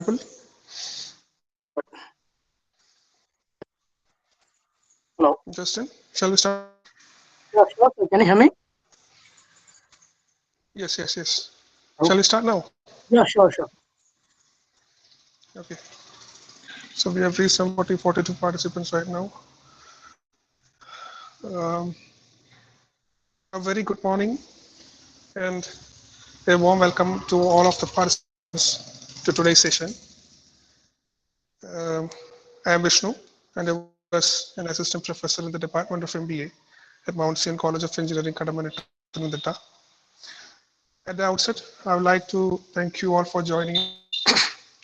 audible? Hello. Justin, shall we start? Yeah, sure. Sir. Can you hear me? Yes, yes, yes. Shall Okay. we start now? Yeah, sure, sure. Okay. So we have reached some 42 participants right now. Um, a very good morning and a warm welcome to all of the participants to today's session. Um, I am Vishnu and I work as an assistant professor in the Department of MBA at Mount Sion College of Engineering, Kadamanetta, Pathanamthitta. At the outset, I would like to thank you all for joining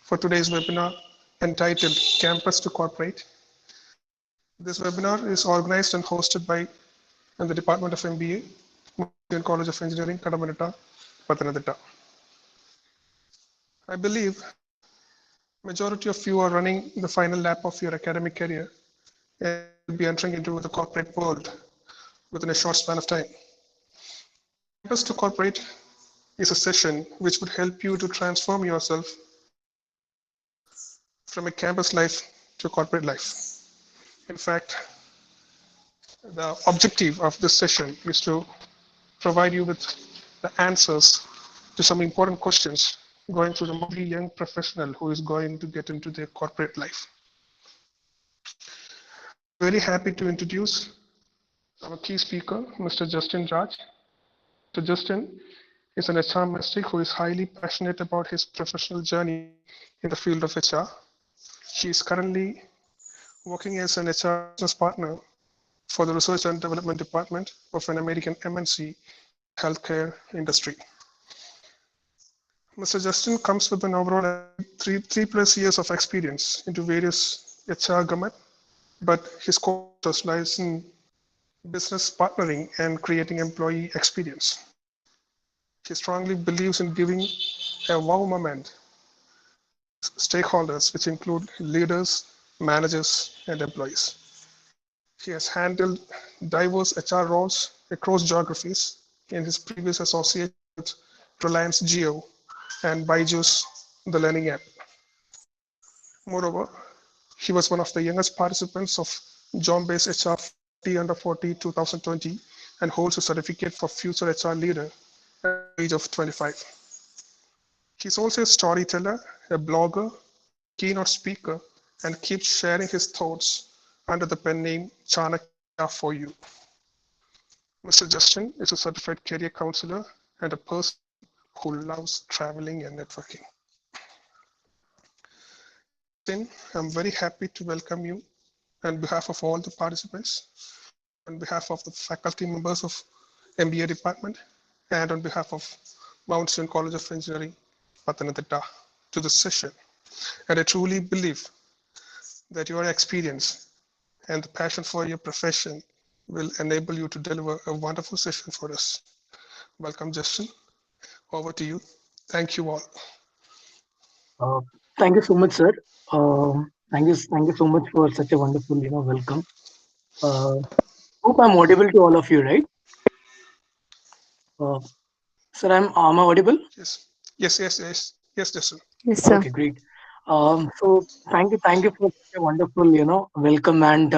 for today's webinar entitled Campus to Corporate. This webinar is organized and hosted by the Department of MBA, Indian College of Engineering, Kadamanetta, Pathanamthitta. I believe majority of you are running the final lap of your academic career and will be entering into the corporate world within a short span of time. Campus to Corporate is a session which would help you to transform yourself from a campus life to corporate life. In fact, the objective of this session is to provide you with the answers to some important questions going through the every young professional who is going to get into their corporate life. I'm very happy to introduce our key speaker, Mr. Justin Raj. Mr. Justin is an HR mystic who is highly passionate about his professional journey in the field of HR. He is currently working as an HR business partner for the research and development department of an American MNC in the healthcare industry. Mr. Justin comes with an overall three plus years of experience into various HR gamut, but his core interest lies in business partnering and creating employee experience. He strongly believes in giving a wow moment to stakeholders, which include leaders, managers, and employees. He has handled diverse HR roles across geographies in his previous association with Reliance Jio and Byju's, the learning app. Moreover, he was one of the youngest participants of Jombase HR 40 under 40 2020 and holds a certificate for future HR leader at the age of 25. He's also a storyteller, a blogger, a keynote speaker, and keeps sharing his thoughts under the pen name Chanakya for you. Mr. Justin is a certified career counselor and a person who loves traveling and networking. Justin, I'm very happy to welcome you on behalf of all the participants, on behalf of the faculty members of MBA department, and on behalf of Mount Sion College of Engineering, Pathanamthitta, to this session. And I truly believe that your experience and the passion for your profession will enable you to deliver a wonderful session for us. Welcome, Justin. Over to you. Thank you all. Uh, Thank you so much, sir. Thank you so much for such a wonderful, welcome. Uh, Hope I'm audible to all of you, right? Uh, Sir, am I audible? Yes, yes, yes, yes, yes, Justin. Yes, sir. Okay, great. So thank you for such a wonderful, welcome, and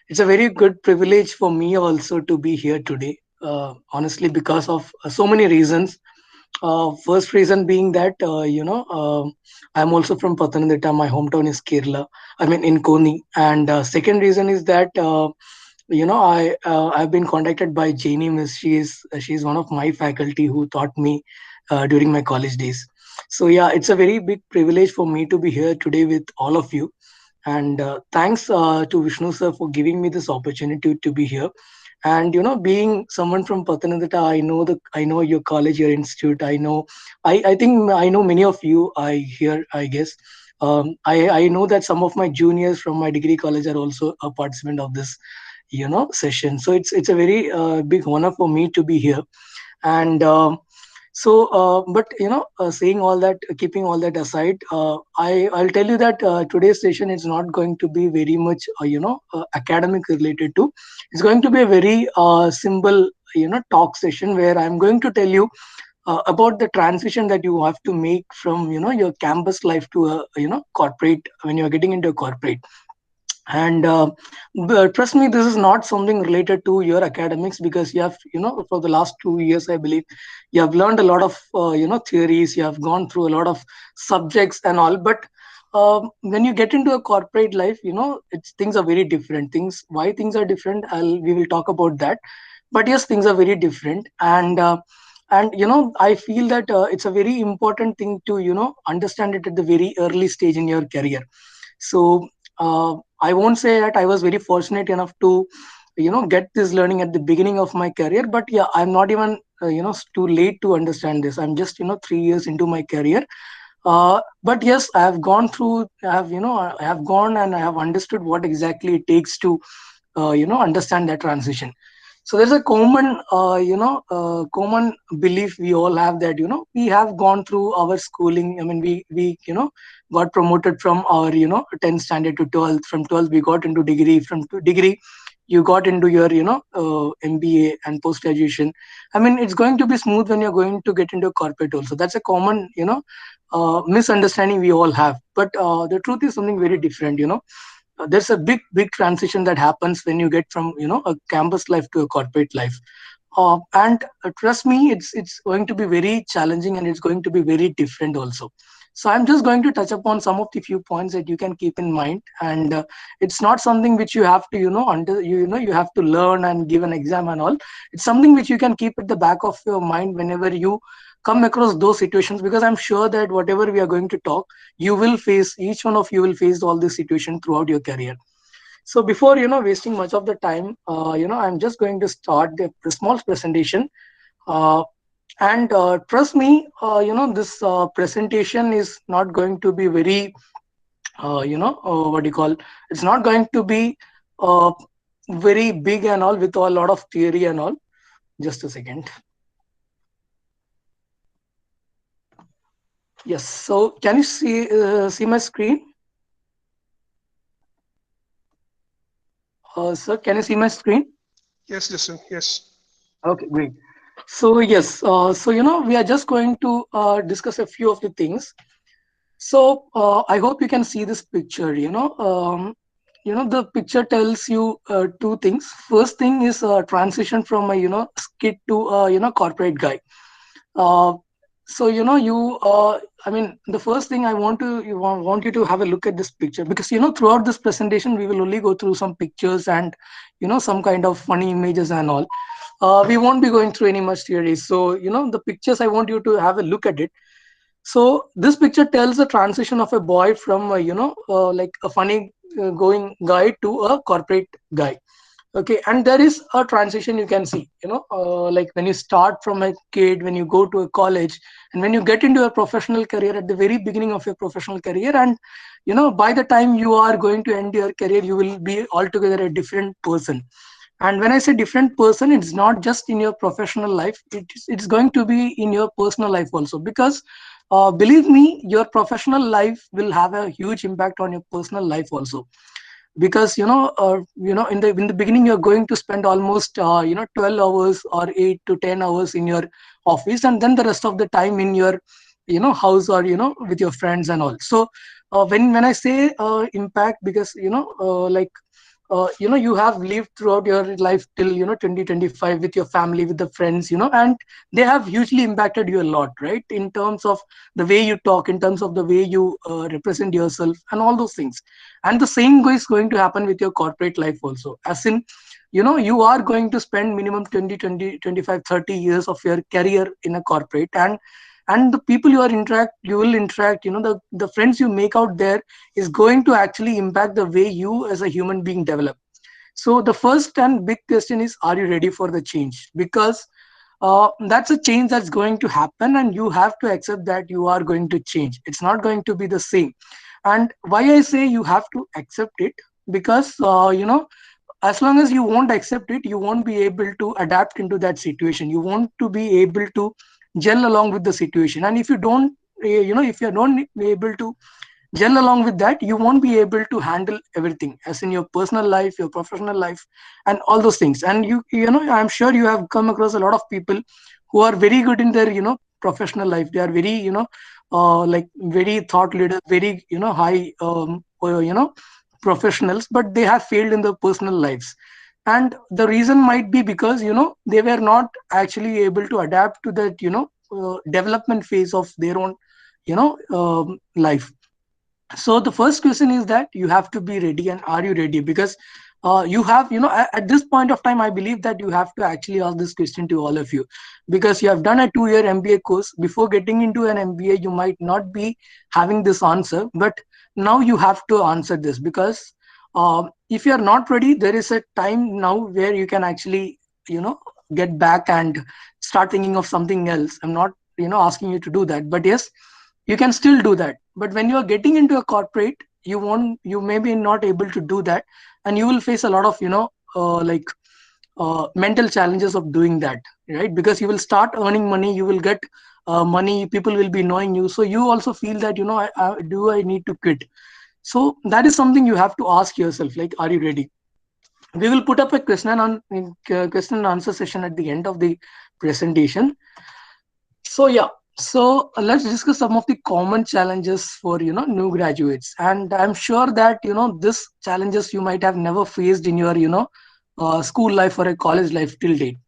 it's a very good privilege for me also to be here today. Honestly, because of so many reasons. First reason being that I'm also from Pathanamthitta. My hometown is Kerala. I mean in Koni. And second reason is that I've been contacted by Janie Miss. She's one of my faculty who taught me during my college days. So yeah, it's a very big privilege for me to be here today with all of you. And thanks to Vishnu sir for giving me this opportunity to be here. And being someone from Pathanamthitta, I know your college, your institute. I think I know many of you. I guess. I know that some of my juniors from my degree college are also a participant of this session. So it's a very big honor for me to be here. And but saying all that, keeping all that aside, I'll tell you that today's session is not going to be very much academic related to. It's going to be a very simple talk session where I'm going to tell you about the transition that you have to make from your campus life to a corporate, when you're getting into a corporate. And but trust me, this is not something related to your academics, because you have, for the last 2 years, I believe, you have learned a lot of theories, you have gone through a lot of subjects and all. But when you get into a corporate life, it's, things are very different. Things, why things are different, we will talk about that. But yes, things are very different. And I feel that it's a very important thing to understand it at the very early stage in your career. So I won't say that I was very fortunate enough to get this learning at the beginning of my career. But yeah, I'm not even too late to understand this. I'm just 3 years into my career. But yes, I have gone through, I have gone and I have understood what exactly it takes to understand that transition. So there's a common belief we all have, that we have gone through our schooling. I mean, we got promoted from our 10th standard to 12th. From 12th we got into degree. From degree you got into your MBA and post graduation. I mean, it's going to be smooth when you're going to get into corporate also. That's a common misunderstanding we all have. But the truth is something very different. There's a big transition that happens when you get from a campus life to a corporate life. And trust me, it's going to be very challenging, and it's going to be very different also. So I'm just going to touch upon some of the few points that you can keep in mind. And it's not something which you have to you have to learn and give an exam and all. It's something which you can keep at the back of your mind whenever you come across those situations, because I'm sure that whatever we are going to talk, you will face, each one of you will face all this situation throughout your career. So before wasting much of the time, I'm just going to start the small presentation. uh, and trust me, this presentation is not going to be very what do you call, it's not going to be uh, very big and all, with a lot of theory and all. Just a second. Yes, so can you see my screen? Sir, can you see my screen? Yes, Justin. Yes. Okay, great. So yes, so we are just going to discuss a few of the things. So I hope you can see this picture. The picture tells you two things. First thing is transition from a skid to a corporate guy. Uh, so you I mean, the first thing I want you to have a look at this picture, because throughout this presentation we will only go through some pictures and some kind of funny images and all. We won't be going through any much theories. So the pictures, I want you to have a look at it. So this picture tells the transition of a boy from like a funny going guy to a corporate guy. Okay, and there is a transition you can see, like when you start from a kid, when you go to a college, and when you get into a professional career at the very beginning of your professional career. And by the time you are going to end your career, you will be altogether a different person. And when I say different person, it's not just in your professional life, it's going to be in your personal life also. Because believe me, your professional life will have a huge impact on your personal life also. Because in the beginning you're going to spend almost 12 hours or 8 to 10 hours in your office, and then the rest of the time in your house, or with your friends and all. So when I say impact, because like you have lived throughout your life till 2025 with your family, with the friends, and they have hugely impacted you a lot, right, in terms of the way you talk, in terms of the way you represent yourself and all those things. And the same is going to happen with your corporate life also, as in you are going to spend minimum 20, 20, 25, 30 years of your career in a corporate. And the people you will interact, the friends you make out there is going to actually impact the way you as a human being develop. So the first and big question is, are you ready for the change? Because that's a change that's going to happen, and you have to accept that you are going to change. It's not going to be the same. And why I say you have to accept it, because as long as you won't accept it, you won't be able to adapt into that situation. You want to be able to gel along with the situation. And if you don't if you're not able to gel along with that, you won't be able to handle everything, as in your personal life, your professional life, and all those things. And I'm sure you have come across a lot of people who are very good in their professional life. They are very, like very thought leader, very, high, professionals, but they have failed in their personal lives. And the reason might be because, they were not actually able to adapt to that, development phase of their own, life. So the first question is that you have to be ready, and are you ready? Because you have, at this point of time, I believe that you have to actually ask this question to all of you, because you have done a 2-year MBA course. Before getting into an MBA, you might not be having this answer, but now you have to answer this, because if you are not ready, there is a time now where you can actually, get back and start thinking of something else. I'm not, asking you to do that, but yes, you can still do that. But when you are getting into a corporate, you may be not able to do that, and you will face a lot of, like mental challenges of doing that, right? Because you will start earning money, you will get money, people will be knowing you, so you also feel that, do I need to quit? So that is something you have to ask yourself, like, are you ready? We will put up a question and answer session at the end of the presentation. So yeah, so let's discuss some of the common challenges for, new graduates. And I'm sure that, this challenges you might have never faced in your, school life or a college life till date.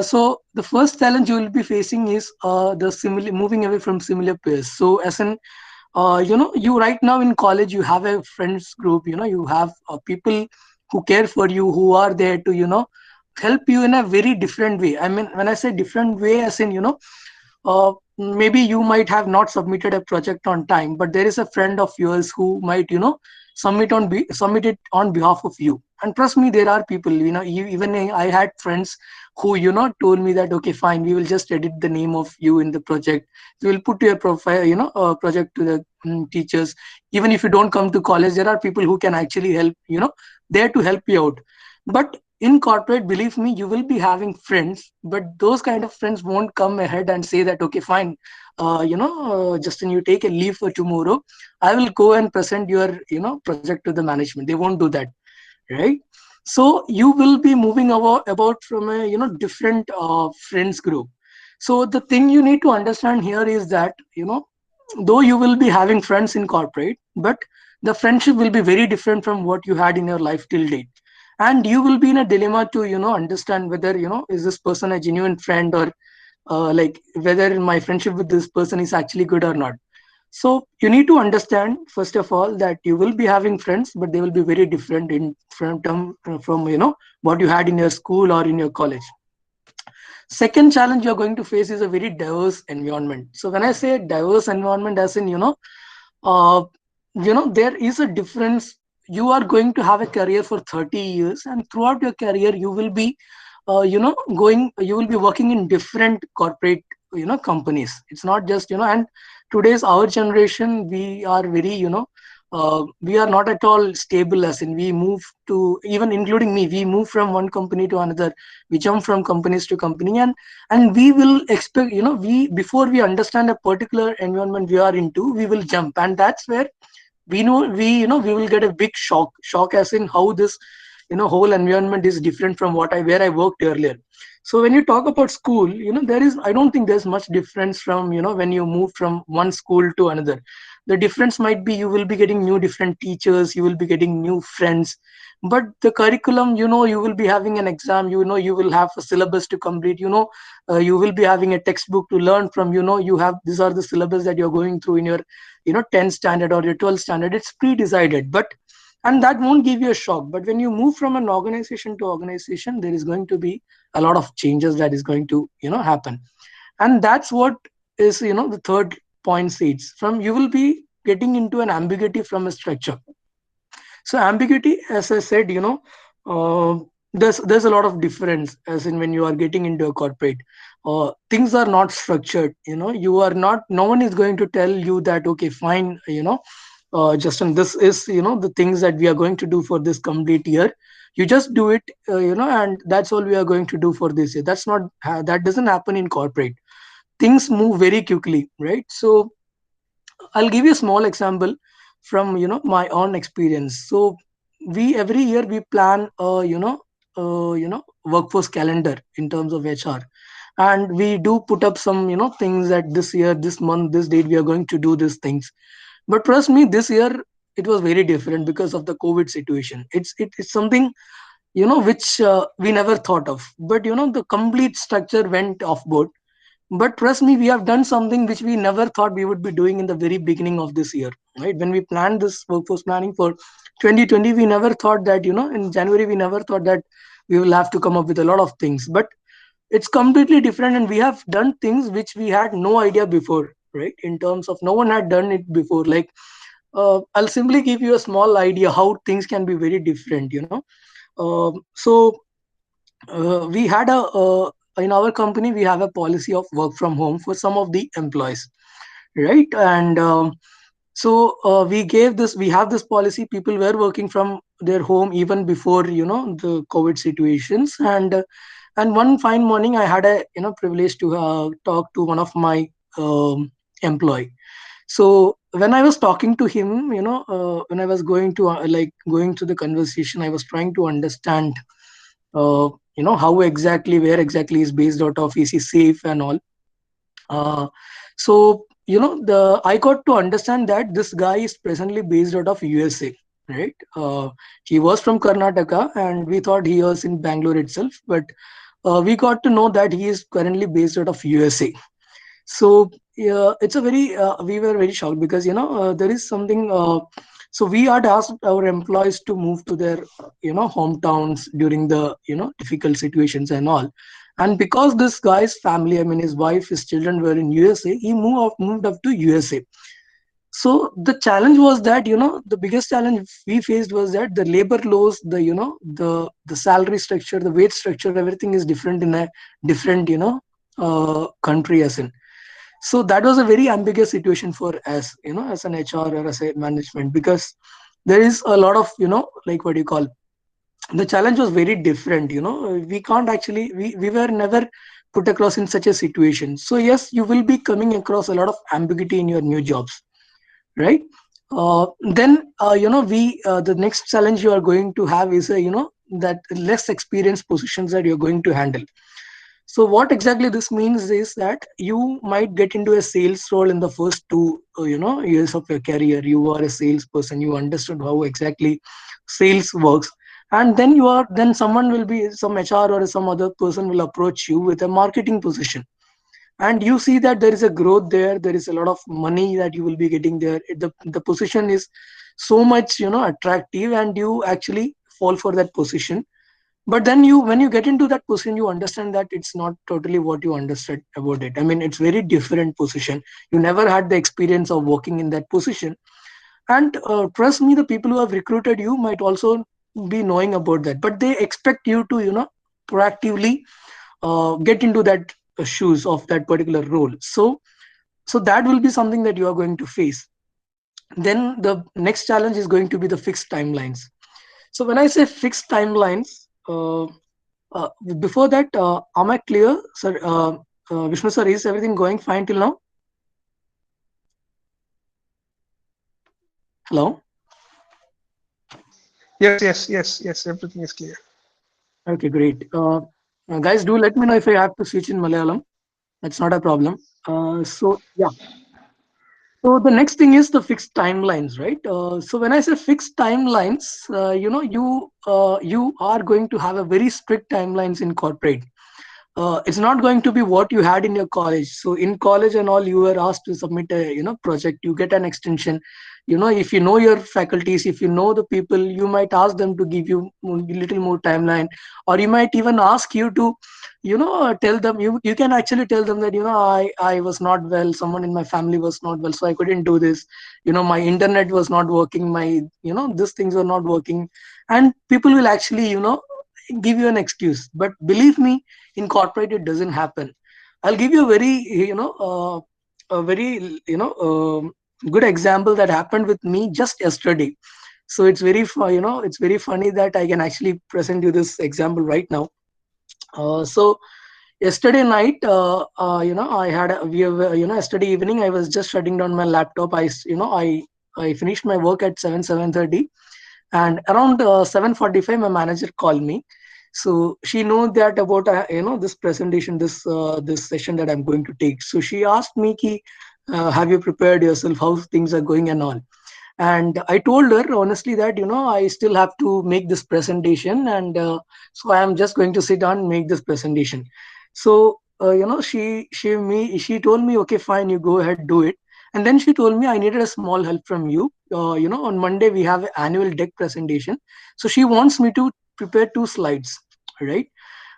So the first challenge you will be facing is the similar moving away from similar peers. So as in, you right now in college, you have a friends group, you have people who care for you, who are there to, help you in a very different way. I mean, when I say different way, as in, maybe you might have not submitted a project on time, but there is a friend of yours who might, submit it on behalf of you. And trust me, there are people, even I had friends who, told me that, okay, fine, we will just edit the name of you in the project, we will put your profile, project to the teachers. Even if you don't come to college, there are people who can actually help, there to help you out. But in corporate, believe me, you will be having friends, but those kind of friends won't come ahead and say that, okay, fine, Justin, you take a leave for tomorrow, I will go and present your, project to the management. They won't do that, right? So you will be moving about from a, different friends group. So the thing you need to understand here is that, though you will be having friends in corporate, but the friendship will be very different from what you had in your life till date. And you will be in a dilemma to, understand whether, is this person a genuine friend, or like whether my friendship with this person is actually good or not. So you need to understand, first of all, that you will be having friends, but they will be very different in from, what you had in your school or in your college. Second challenge you're going to face is a very diverse environment. So when I say diverse environment, as in, uh, there is a difference. You are going to have a career for 30 years, and throughout your career you will be, you will be working in different corporate, companies. It's not just, and today's our generation, we are very, we are not at all stable, as in we move to, even including me, we move from one company to another, we jump from companies to company. And we will expect, we, before we understand a particular environment we are into, we will jump, and that's where we will get a big shock, as in how this, whole environment is different from where I worked earlier. So when you talk about school, I don't think there's much difference from, when you move from one school to another. The difference might be, you will be getting new different teachers, you will be getting new friends, but the curriculum, you will be having an exam, you will have a syllabus to complete, you will be having a textbook to learn from, you have, these are the syllabus that you're going through in your, 10th standard or your 12th standard. It's pre-decided, but, and that won't give you a shock. But when you move from an organization to organization, there is going to be a lot of changes that is going to, happen. And that's what is, the third point states, from you will be getting into an ambiguity from a structure. So ambiguity, as I said, uh, there's a lot of difference, as in when you are getting into a corporate, things are not structured. You are not, no one is going to tell you that, okay, fine, Justin, this is, the things that we are going to do for this complete year. You just do it, and that's all we are going to do for this year. That's not, that doesn't happen in corporate. Things move very quickly, right? So I'll give you a small example from, my own experience. So we, every year we plan a, workforce calendar in terms of HR. and we do put up some things that this year, this month, this date we are going to do these things. But trust me, this year it was very different because of the COVID situation. It's something which we never thought of, but the complete structure went off board. But trust me, we have done something which we never thought we would be doing in the very beginning of this year, right? When we planned this workforce planning for 2020, we never thought that, in January, we never thought that we will have to come up with a lot of things. But it's completely different, and we have done things which we had no idea before, right? In terms of no one had done it before. Like, I'll simply give you a small idea how things can be very different, so we had a in our company we have a policy of work from home for some of the employees, right? And we have this policy. People were working from their home even before the COVID situations. And one fine morning I had a privilege to talk to one of my employee. So when I was talking to him, when I was going to going to the conversation, I was trying to understand how exactly, where exactly is based out of, is he safe and all. So the I got to understand that this guy is presently based out of USA, right? He was from Karnataka, and we thought he was in Bangalore itself, but we got to know that he is currently based out of USA. So yeah, it's a very we were very shocked because there is something. So we had asked our employees to move to their hometowns during the difficult situations and all. And because this guy's family, I mean his wife, his children were in USA, he moved up to USA. So the challenge was that the biggest challenge we faced was that the labor laws, the the salary structure, the wage structure, everything is different in a different country, as in. So that was a very ambiguous situation for us, as an HR or as a management, because there is a lot of like, what do you call, the challenge was very different. We can't actually, we were never put across in such a situation. So yes, you will be coming across a lot of ambiguity in your new jobs, right? Then we the next challenge you are going to have is that less experienced positions that you're going to handle. So what exactly this means is that you might get into a sales role in the first two years of your career. You are a salesperson, you understood how exactly sales works, and then someone will be, some HR or some other person will approach you with a marketing position, and you see that there is a growth there, there is a lot of money that you will be getting there. The position is so much attractive, and you actually fall for that position. But then when you get into that position, you understand that it's not totally what you understood about it. I mean, it's very different position. You never had the experience of working in that position. And trust me, the people who have recruited you might also be knowing about that, but they expect you to proactively get into that shoes of that particular role. So that will be something that you are going to face. Then the next challenge is going to be the fixed timelines. So when I say fixed timelines, before that, am I clear, sir? Vishnu sir, is everything going fine till now? Hello. Yes. Everything is clear. Okay, great. Guys, do let me know if I have to switch in Malayalam. That's not a problem. So yeah. So the next thing is the fixed timelines, right? So when I say fixed timelines, you are going to have a very strict timelines in corporate. It's not going to be what you had in your college. So in college and all, you were asked to submit a project, you get an extension. If you know your faculties, if you know the people, you might ask them to give you a little more timeline, or you might even ask you to tell them, you can actually tell them that I was not well, someone in my family was not well, so I couldn't do this. My internet was not working, my these things were not working. And people will actually give you an excuse. But believe me, in corporate it doesn't happen. I'll give you a very a very good example that happened with me just yesterday. So it's it's very funny that I can actually present you this example right now. So yesterday night, I had we have yesterday evening I was just shutting down my laptop. I finished my work at 7:30, and around 7:45 my manager called me. So she knows that about this presentation, this session that I'm going to take. So she asked me ki, have you prepared yourself, how things are going and all. And I told her honestly that I still have to make this presentation, and so I am just going to sit down and make this presentation. So she told me, okay, fine, you go ahead, do it. And then she told me, I needed a small help from you. On Monday we have an annual deck presentation, so she wants me to prepare 2 slides, right?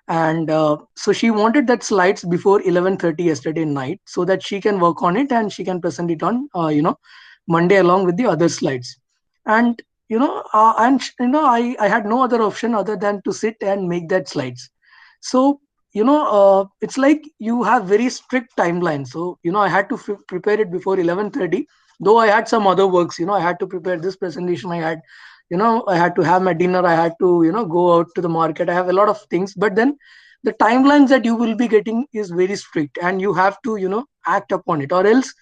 And so she wanted that slides before 11:30 yesterday night, so that she can work on it and she can present it on Monday along with the other slides. And I had no other option other than to sit and make that slides. So it's like you have very strict timeline. So I had to prepare it before 11:30, though I had some other works. I had to prepare this presentation, I had to have my dinner, I had to go out to the market, I have a lot of things. But then the timelines that you will be getting is very strict, and you have to act upon it, or else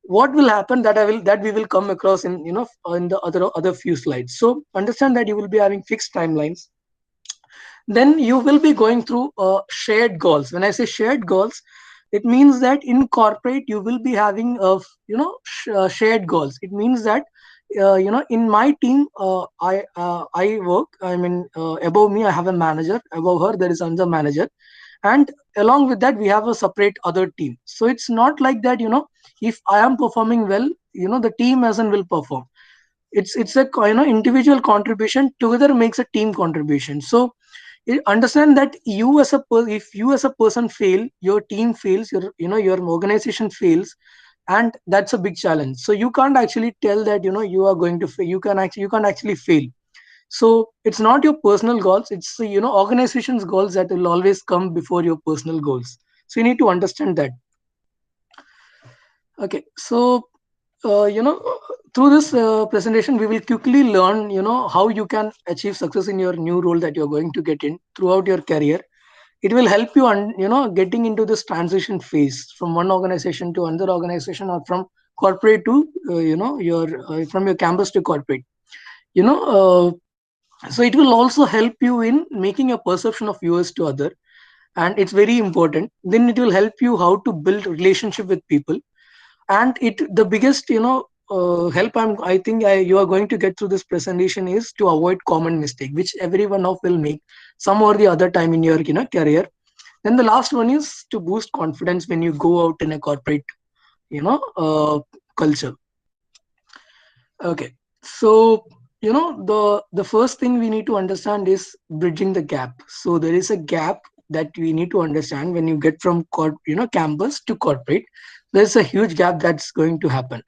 what will happen, that we will come across in in the other few slides. So understand that you will be having fixed timelines. Then you will be going through shared goals. When I say shared goals, it means that in corporate you will be having shared goals. It means that in my team, I work, I mean, above me I have a manager, above her there is another manager, and along with that we have a separate other team. So it's not like that if I am performing well, the team as in will perform. It's a individual contribution together makes a team contribution. So understand that if you as a person fail, your team fails, your organization fails, and that's a big challenge. So you can't actually tell that you are going to fail. You can't actually fail. So it's not your personal goals, it's the organization's goals that will always come before your personal goals. So you need to understand that. Okay, so through this presentation we will quickly learn how you can achieve success in your new role that you're going to get in throughout your career. It will help you getting into this transition phase from one organization to another organization, or from corporate to your from your campus to corporate. you know so it will also help you in making a perception of yours to other, and it's very important. Then it will help you how to build relationship with people. And the biggest help I think you are going to get through this presentation is to avoid common mistake which everyone of will make some or the other time in your career. Then the last one is to boost confidence when you go out in a corporate you know uh, culture. Okay, so the first thing we need to understand is bridging the gap. So there is a gap that we need to understand when you get from campus to corporate. There's a huge gap that's going to happen.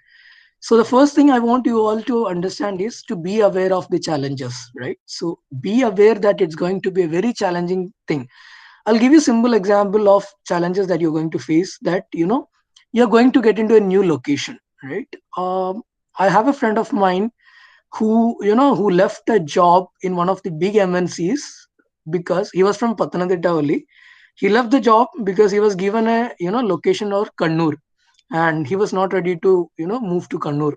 So the first thing I want you all to understand is to be aware of the challenges, right? So be aware that it's going to be a very challenging thing. I'll give you a simple example of challenges that you're going to face, that you're going to get into a new location, right? I have a friend of mine who left a job in one of the big MNCs because he was from Pathanamthitta only. He left the job because he was given a location or Kannur, and he was not ready to move to Kannur.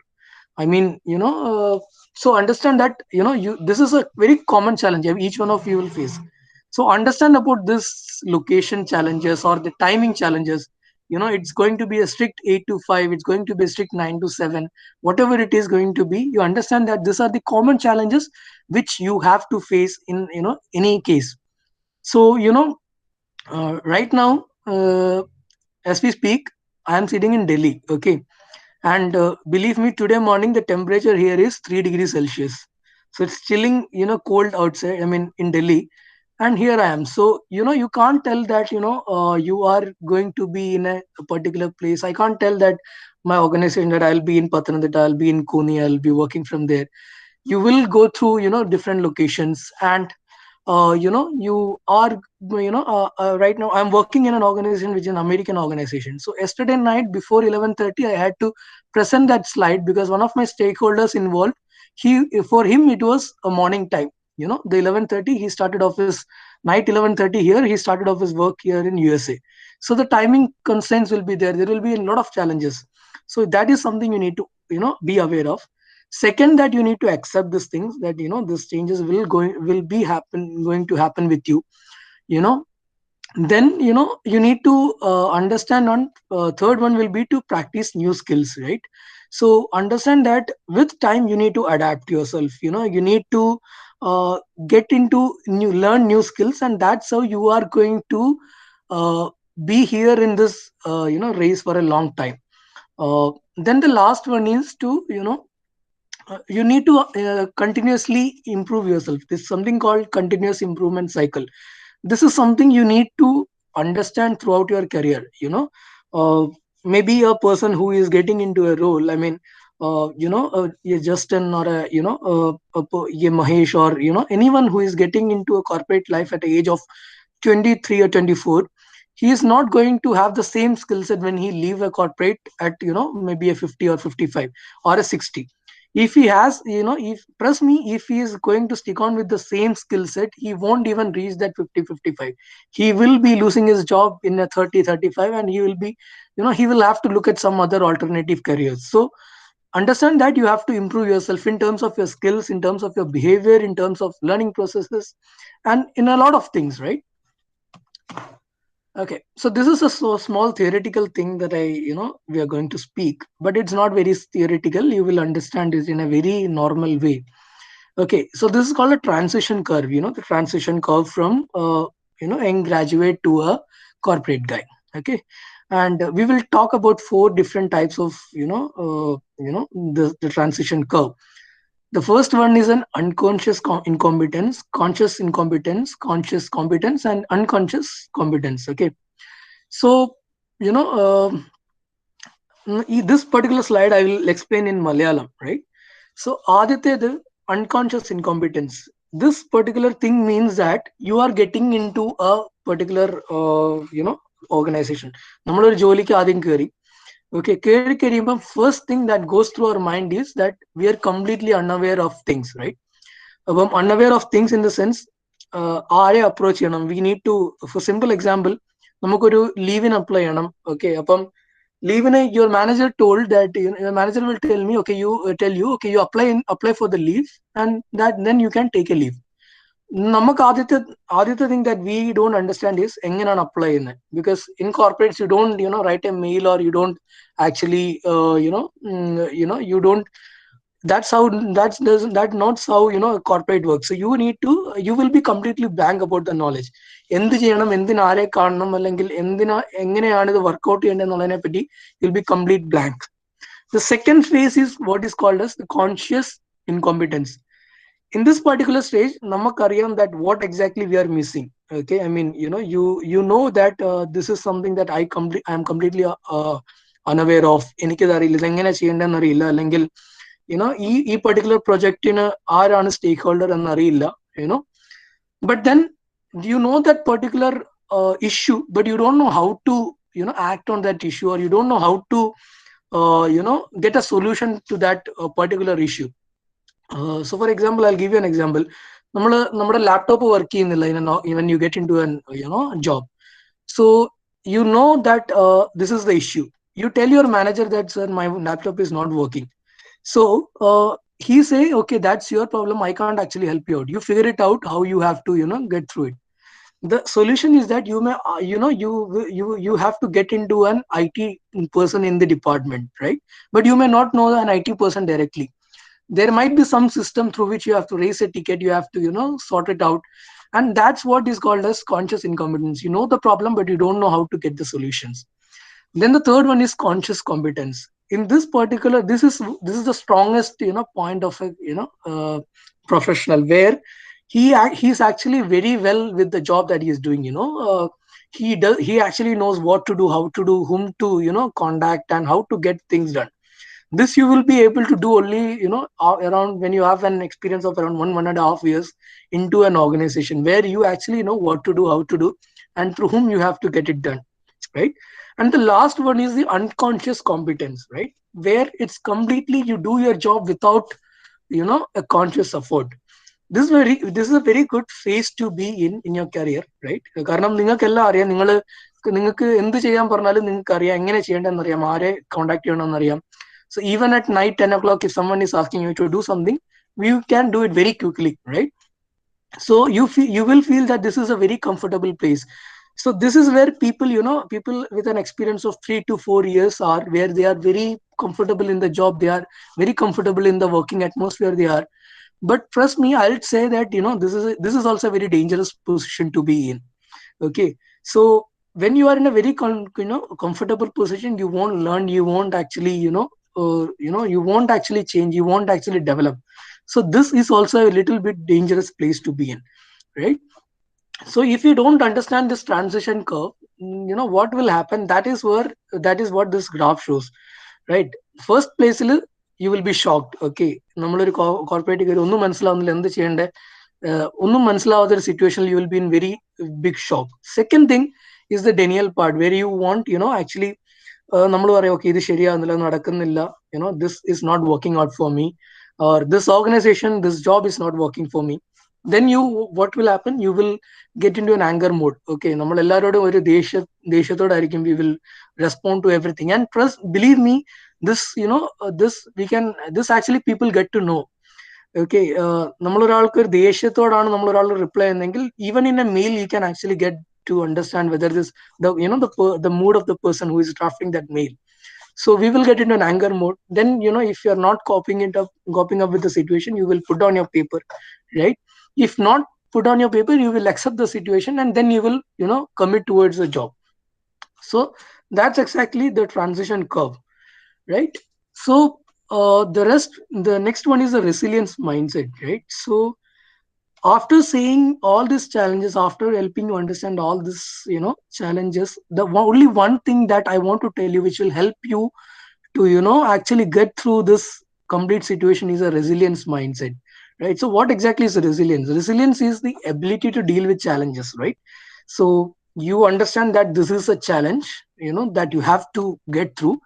I mean, so understand that you this is a very common challenge each one of you will face. So understand about this location challenges or the timing challenges. It's going to be a strict 8 to 5. It's going to be a strict 9 to 7. Whatever it is going to be, you understand that these are the common challenges which you have to face in any case. So right now, as we speak, I am sitting in Delhi. Okay, and believe me, today morning the temperature here is 3 degrees Celsius. So it's chilling, cold outside, I mean, in Delhi. And here I am. So you can't tell that you are going to be in a particular place. I can't tell that my organization, that I'll be in Pathanamthitta, I'll be in Koni, I'll be working from there. You will go through different locations. And you are right now I'm working in an organization which is an American organization. So yesterday night before 11:30 I had to present that slide because one of my stakeholders involved, for him it was a morning time. The 11:30 he started off his night, 11:30 here he started off his work here in USA. So the timing constraints will be there will be a lot of challenges. So that is something you need to be aware of. Second, that you need to accept these things, that these changes going to happen with you. you know then you need to understand on third one will be to practice new skills, right? So understand that with time you need to adapt yourself. You need to uh, get into learn new skills, and that's how you are going to uh, be here in this race for a long time. Then the last one is to you need to continuously improve yourself. There's something called continuous improvement cycle. This is something you need to understand throughout your career. uh, Maybe a person who is getting into a role, I mean, a Justin or a Mahesh, or anyone who is getting into a corporate life at the age of 23 or 24, he is not going to have the same skill set when he leave a corporate at maybe a 50 or 55 or a 60. If he has, if trust me, if he is going to stick on with the same skill set, he won't even reach that 50 55. He will be losing his job in a 30 35, and he will be, he will have to look at some other alternative careers. So understand that you have to improve yourself in terms of your skills, in terms of your behavior, in terms of learning processes, and in a lot of things, right? Okay, so this is a small theoretical thing that we are going to speak, but it's not very theoretical. You will understand it in a very normal way. Okay, so this is called a transition curve. The transition curve from young graduate to a corporate guy. Okay, and we will talk about four different types of the transition curve. The first one is an unconscious incompetence, conscious incompetence, conscious competence, and unconscious competence. Okay, so you know this particular slide I will explain in Malayalam, right? So Aditya, the unconscious incompetence. This particular thing means that you are getting into a particular organization. നമ്മളൊരു ജോലിക്ക് ആദ്യം കയറി. Okay, കയറി കഴിയുമ്പം first thing that goes through our mind is that we are completely unaware of things, right? അപ്പം unaware of things in the sense ആരെ approach ചെയ്യണം, we need to, for simple example, നമുക്കൊരു ലീവിന് അപ്ലൈ ചെയ്യണം. Okay, അപ്പം ലീവിന് your manager told that your manager will tell me, okay, you tell you, okay, you apply for the leave, and that then you can take a leave. നമുക്ക് ആദ്യത്തെ thing that we don't understand is എങ്ങനെയാണ് apply ചെയ്യുന്നത്. Because in corporates you don't write a mail, or you don't actually you don't, that's how, that not how corporate works. So you will be completely blank about the knowledge. എന്ത് ചെയ്യണം, എന്തിന് ആരെ കാണണം, അല്ലെങ്കിൽ എങ്ങനെയാണ് ഇത് workout ചെയ്യേണ്ടതെന്നുള്ളതിനെ പറ്റി you'll be complete blank. The second phase is what is called as the conscious incompetence. In this particular stage, namakariam that what exactly we are missing. Okay, I mean, you know that this is something that I am completely unaware of. എനിക്കിത് അറിയില്ല, ഇതെങ്ങനെ ചെയ്യേണ്ടതെന്ന് അറിയില്ല, അല്ലെങ്കിൽ ഈ particular പ്രൊജക്റ്റിന് ആരാണ് സ്റ്റേക്ക് holder എന്നറിയില്ല. But then you know that particular issue, but you don't know how to act on that issue, or you don't know how to get a solution to that particular issue. So for example, I'll give you an example. നമ്മുടെ laptop work ചെയ്യുന്നില്ല when you get into an job. So you know that this is the issue. You tell your manager that, sir, my laptop is not working. So he say, okay, that's your problem, I can't actually help you out. You figure it out how you have to get through it. The solution is that you may you have to get into an IT person in the department, right? But you may not know an IT person directly. There might be some system through which you have to raise a ticket, you have to sort it out. And that's what is called as conscious incompetence. You know the problem, but you don't know how to get the solutions. Then the third one is conscious competence. In this particular, this is the strongest point of a professional, where he's actually very well with the job that he is doing. He actually knows what to do, how to do, whom to contact, and how to get things done. This you will be able to do only around when you have an experience of around 1.5 years into an organization, where you actually know what to do, how to do, and through whom you have to get it done, right? And the last one is the unconscious competence, right, where it's completely you do your job without a conscious effort. This is a very good phase to be in your career, right? കാരണം നിങ്ങൾക്കെല്ലാം അറിയാം, നിങ്ങൾക്ക് എന്ത് ചെയ്യാൻ പറഞ്ഞാലും നിങ്ങൾക്ക് അറിയാം, എങ്ങനെ ചെയ്യേണ്ടതെന്നറിയാം, ആരെ contact ചെയ്യണമെന്നറിയാം. So even at night 10 o'clock, if someone is asking you to do something, you can do it very quickly, right? So you will feel that this is a very comfortable place. So this is where people, people with an experience of 3 to 4 years are, where they are very comfortable in the job, they are very comfortable in the working atmosphere they are. But trust me, I'll say that, this is also a very dangerous position to be in. Okay. So when you are in a very comfortable position, you won't learn, you won't actually, you won't actually change, you won't actually develop. So this is also a little bit dangerous place to be in, right? So if you don't understand this transition curve, what will happen, that is what this graph shows, right? First place, you will be shocked. Okay, നമ്മളൊരു corporate കയറി ഒന്നും മനസ്സിലാവുന്നില്ല, എന്ത് ചെയ്യണ്ടേ, ഒന്നും മനസ്സിലാവാത്ത ഒരു സിറ്റുവേഷനിൽ you will be in very big shock. Second thing is the denial part, where you want, actually, നമ്മൾ പറയും ഓക്കെ ഇത് ശരിയാവുന്നില്ല, നടക്കുന്നില്ല, this is not working out for me, or this organization, this job is not working for me. Then what will happen, you will get into an anger mode. Okay, നമ്മൾ എല്ലാവരോടും ഒരു ദേഷ്യത്തോടായിരിക്കും, we will respond to everything. And trust, believe me, this, this actually people get to know. Okay, നമ്മളൊരാൾക്ക് ഒരു ദേഷ്യത്തോടാണ് നമ്മളൊരാൾ reply ചെയ്യുന്നതെങ്കിൽ, even in a mail you can actually get to understand whether this, the mood of the person who is drafting that mail. So we will get into an anger mode. Then, if you are not coping up with the situation, you will put down your paper, right? If not put on your paper, you will accept the situation, and then you will, commit towards the job. So that's exactly the transition curve, right? So the next one is the resilience mindset, right? So after seeing all these challenges, after helping you understand all this, challenges, the only one thing that I want to tell you, which will help you to, actually get through this complete situation, is a resilience mindset, right? So what exactly is resilience? Resilience is the ability to deal with challenges, right? So you understand that this is a challenge, that you have to get through,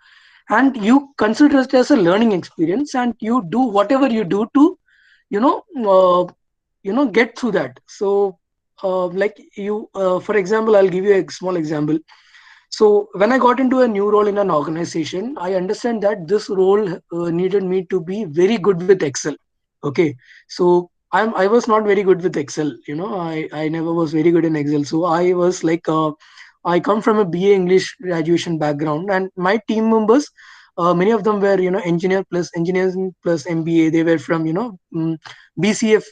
and you consider it as a learning experience, and you do whatever you do to, you know uh, get through that. So like you for example, I'll give you a small example. So when I got into a new role in an organization, I understand that this role needed me to be very good with Excel. Okay, so I was not very good with Excel. I never was very good in Excel. So I was like, I come from a BA English graduation background, and my team members, many of them were, engineers plus MBA. They were from, BCF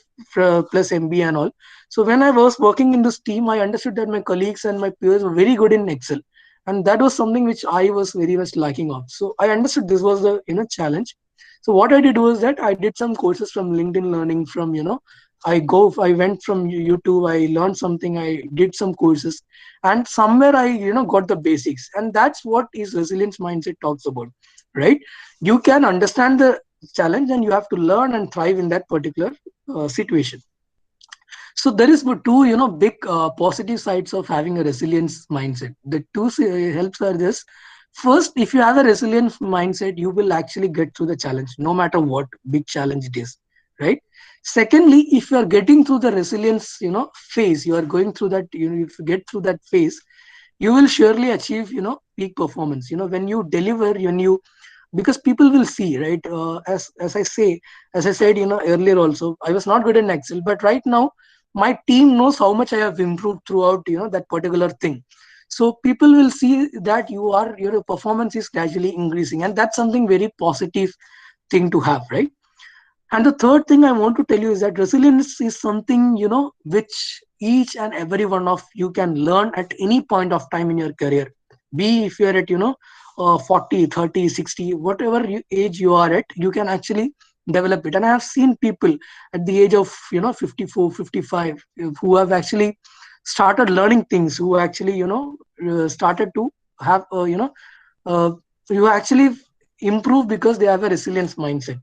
plus MBA and all. So when I was working in this team, I understood that my colleagues and my peers were very good in Excel, and that was something which I was very much lacking of. So I understood this was the, challenge. So what I did was that I did some courses from LinkedIn Learning, from, I went from YouTube, I learned something, I did some courses, and somewhere I, got the basics. And that's what is resilience mindset talks about, right? You can understand the challenge, and you have to learn and thrive in that particular situation. So there is two, big positive sides of having a resilience mindset. The two helps are this. First, if you have a resilience mindset, you will actually get through the challenge, no matter what big challenge it is, right? Secondly, if you are getting through the resilience, phase, you are going through that, if you get through that phase, you will surely achieve, peak performance. When you deliver, when you, because people will see, right? As I said, earlier also, I was not good in Excel, but right now my team knows how much I have improved throughout, that particular thing. So people will see that your performance is gradually increasing, and that's something very positive thing to have, right? And the third thing I want to tell you is that resilience is something, which each and every one of you can learn at any point of time in your career. Be if you're at, 40, 30, 60, whatever age you are at, you can actually develop it. And I have seen people at the age of, 54, 55, who have actually started learning things, who actually, started to have, uh, you actually improve because they have a resilience mindset.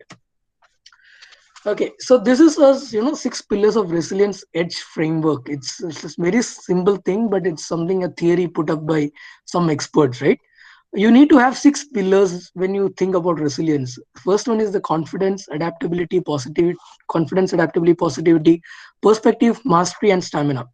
Okay, so this is a, 6 pillars of resilience edge framework. It's a very simple thing, but it's something, a theory put up by some experts, right? You need to have 6 pillars when you think about resilience. First one is the confidence, adaptability, positivity, perspective, mastery, and stamina.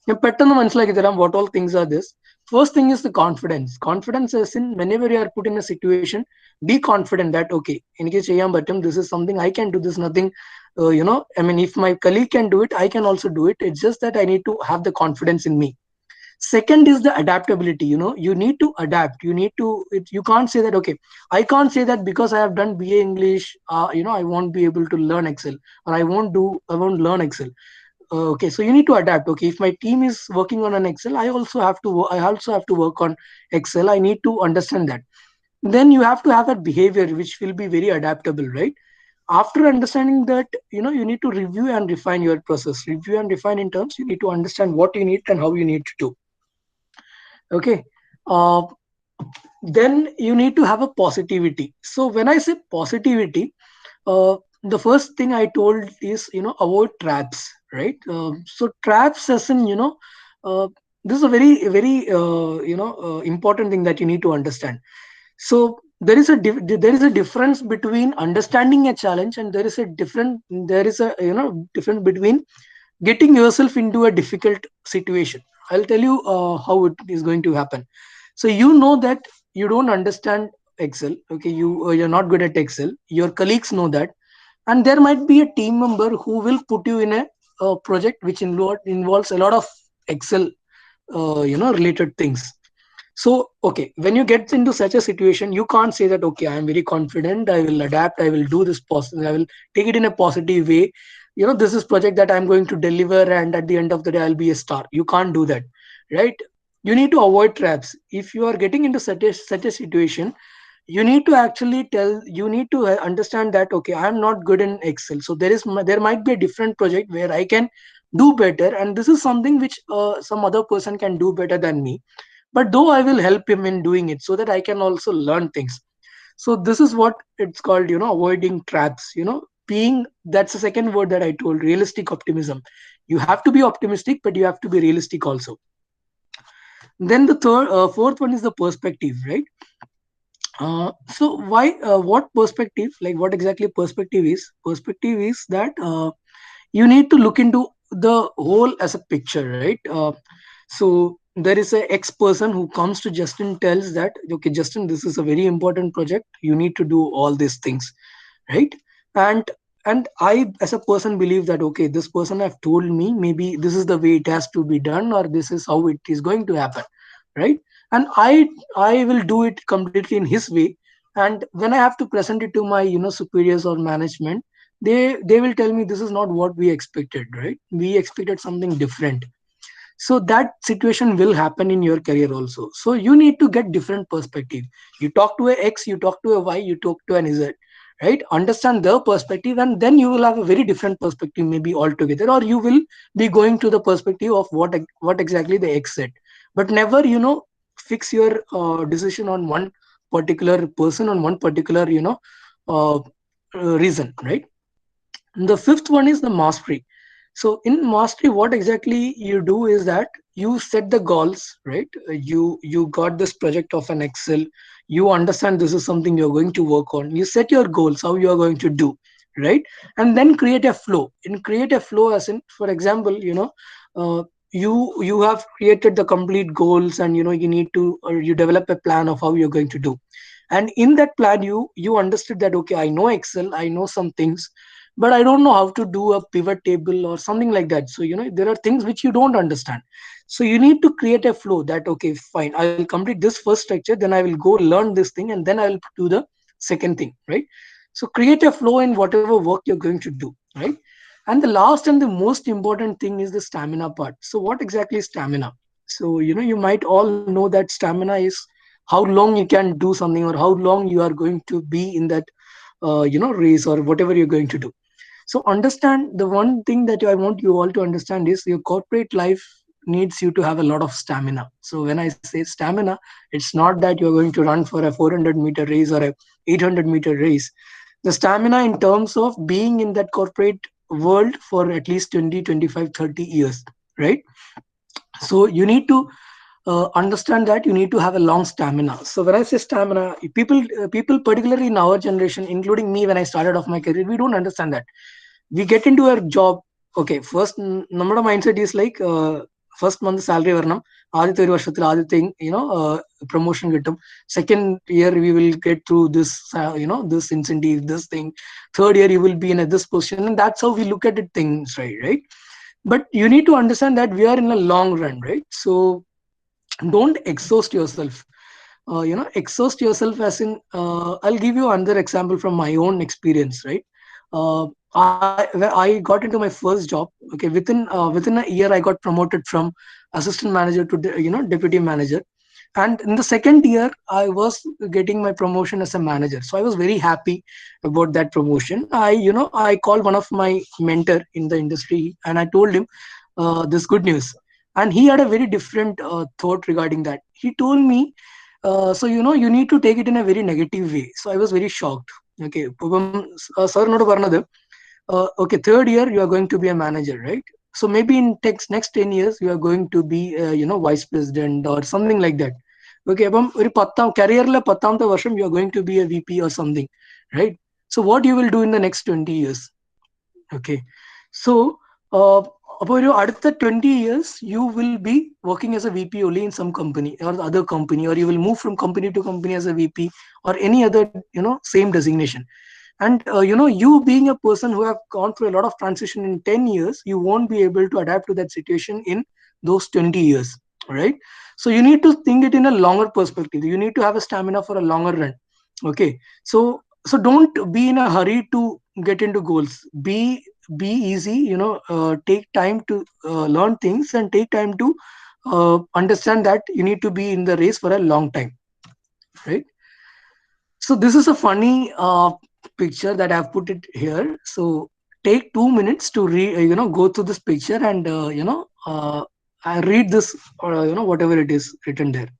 ഞാൻ പെട്ടെന്ന് മനസ്സിലാക്കി തരാം what all things are this. First thing is the confidence. Confidence is in whenever you are put in a situation, be confident that okay, in case this is something I can do. This nothing, I mean, if my colleague can do it, I can also do it. It's just that I need to have the confidence in me. Second is the adaptability. You need to adapt. You can't say that okay, I can't say that because I have done BA English, I won't be able to learn Excel, or I won't learn Excel. Okay, so you need to adapt. Okay, if my team is working on an Excel, I also have to work on Excel. I need to understand that. Then you have to have a behavior which will be very adaptable, right? After understanding that, you need to review and refine your process. Review and refine in terms, you need to understand what you need and how you need to do. Okay. uh, then you need to have a positivity. So when I say positivity, uh, the first thing I told is, avoid traps, right? So traps, as in, uh, this is a very very important thing that you need to understand. So there is a difference between understanding a challenge, and there is a difference between getting yourself into a difficult situation. I'll tell you how it is going to happen. So that you don't understand Excel. Okay, you're not good at Excel. Your colleagues know that, and there might be a team member who will put you in a project which involves a lot of Excel related things. So okay, when you get into such a situation, you can't say that okay, I am very confident, I will adapt, I will do this I will take it in a positive way. This is project that I'm going to deliver, and at the end of the day I'll be a star. You can't do that, right? You need to avoid traps. If you are getting into such a situation, you need to understand that okay, I am not good in Excel, so there might be a different project where I can do better, and this is something which some other person can do better than me, but though I will help him in doing it so that I can also learn things. So this is what it's called, avoiding traps. Being That's the second word that I told, realistic optimism. You have to be optimistic, but you have to be realistic also. Then the fourth one is the perspective, right? So why what perspective, like what exactly perspective is that you need to look into the whole as a picture, right? So there is a X person who comes to Justin, tells that okay, Justin, this is a very important project, you need to do all these things, right? And and I, as a person, believe that okay, this person have told me, maybe this is the way it has to be done, or this is how it is going to happen, right? And I will do it completely in his way. And when I have to present it to my superiors or management, they will tell me this is not what we expected, right? We expected something different. So that situation will happen in your career also. So you need to get different perspective. You talk to a X, you talk to a Y, you talk to an Z, right? Understand their perspective, and then you will have a very different perspective maybe altogether, or you will be going to the perspective of what exactly the X said. But never fix your decision on one particular person, on one particular uh, reason, right? The fifth one is the mastery. So in mastery, what exactly you do is that you set the goals, right? You got this project of an Excel. You understand this is something you're going to work on. You set your goals, how you are going to do, right? And then create a flow. In create a flow, as in, for example, uh, you have created the complete goals, and you need to, or you develop a plan of how you're going to do. And in that plan, you understood that okay, I know Excel, I know some things, but I don't know how to do a pivot table or something like that. So there are things which you don't understand. So you need to create a flow that okay, fine, I will complete this first structure, then I will go learn this thing, and then I will do the second thing, right? So create a flow in whatever work you're going to do, right? And the last and the most important thing is the stamina part. So what exactly is stamina? So you might all know that stamina is how long you can do something, or how long you are going to be in that race, or whatever you're going to do. So understand, the one thing that I want you all to understand is your corporate life needs you to have a lot of stamina. So when I say stamina, it's not that you're going to run for a 400-meter race or a 800-meter race. The stamina in terms of being in that corporate world for at least 20, 25, 30 years, right? So you need to understand that you need to have a long stamina. So when I say stamina, people particularly in our generation, including me, when I started off my career, we don't understand that we get into a job. Okay, first, number mindset is like first month salary വരണം, ആദ്യത്തെ ഒരു വർഷത്തിൽ ആദ്യത്തെ promotion കിട്ടും, second year we will get through this this incentive this thing, third year you will be in a this position, and that's how we look at it things, right? But you need to understand that we are in a long run, right? So don't exhaust yourself. Exhaust yourself as in, I'll give you another example from my own experience, right? I got into my first job. Okay, within a year I got promoted from assistant manager to deputy manager, and in the second year I was getting my promotion as a manager. So I was very happy about that promotion. I called one of my mentor in the industry and I told him this good news, and he had a very different thought regarding that. He told me, so you need to take it in a very negative way. So I was very shocked. Okay, sir nodu parnadu, okay, third year you are going to be a manager, right? So maybe in next 10 years you are going to be vice president or something like that. Okay, അപ്പം ഒരു കരിയറിലെ 10ാമത്തെ വർഷം you are going to be a VP or something, right? So what you will do in the next 20 years? Okay, so അപ്പോൾ ഒരു അടുത്ത 20 years you will be working as a VP only in some company or the other company, or you will move from company to company as a VP or any other same designation. And you being a person who have gone through a lot of transition in 10 years, you won't be able to adapt to that situation in those 20 years, right? So you need to think it in a longer perspective. You need to have a stamina for a longer run. Okay, so don't be in a hurry to get into goals. Be easy, take time to learn things, and take time to understand that you need to be in the race for a long time, right? So this is a funny picture that I've put it here. So take 2 minutes to read, go through this picture and I read this, or whatever it is written there.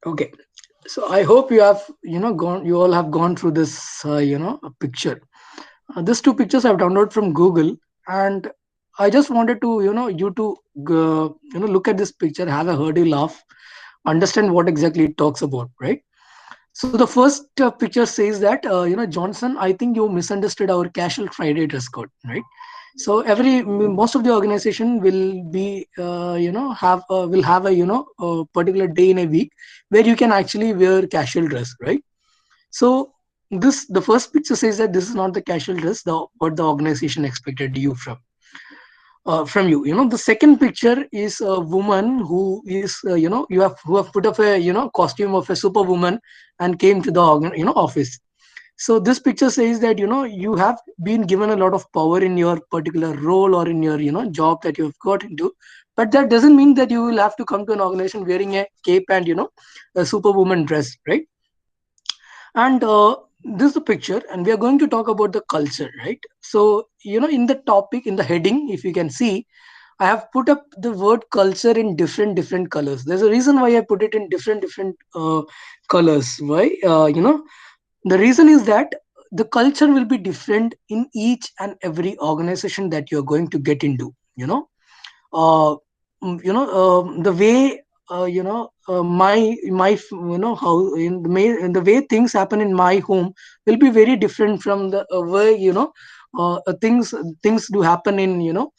Okay, so I hope you have you all have gone through this picture. These two pictures I've downloaded from Google, and I just wanted to you to look at this picture, have a hearty laugh, understand what exactly it talks about, right? So the first picture says that Johnson, I think you misunderstood our casual Friday dress code, right? So most of the organization will be will have a particular day in a week where you can actually wear casual dress, right? So the first picture says that this is not the casual dress what the organization expected you from you. The second picture is a woman who is who have put up a costume of a superwoman and came to the office. So this picture says that you have been given a lot of power in your particular role or in your job that you have got into, but that doesn't mean that you will have to come to an organization wearing a cape and a superwoman dress, right? And this is the picture, and we are going to talk about the culture, right? So in the topic, in the heading, if you can see, I have put up the word culture in different colors. There's a reason why I put it in different colors. Why? The reason is that the culture will be different in each and every organization that you're going to get into. Uh, the way my how in the way things happen in my home will be very different from the way things do happen in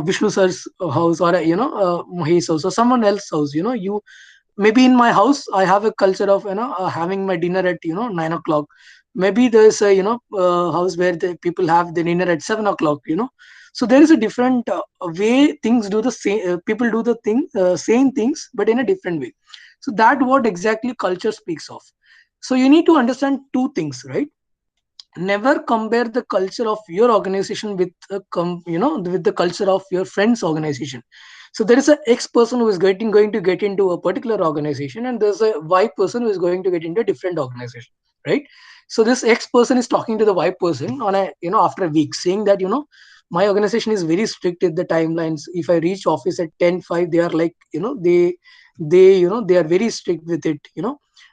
Vishnu sir's house, or Mahesh house, or someone else's house. You maybe in my house I have a culture of having my dinner at 9 o'clock. Maybe there's a house where the people have the dinner at 7 o'clock. So there is a different way things do the same, people do the thing same things but in a different way. So that what exactly culture speaks of. So you need to understand two things, right? never compare the culture of your organization with with the culture of your friend's organization. So there is a X person who is going to get into a particular organization, and there's a Y person who is going to get into a different organization, right? So this X person is talking to the Y person on a, after a week, saying that, my organization is very strict with the timelines. If I reach office at 10:05, they are like, they are very strict with it,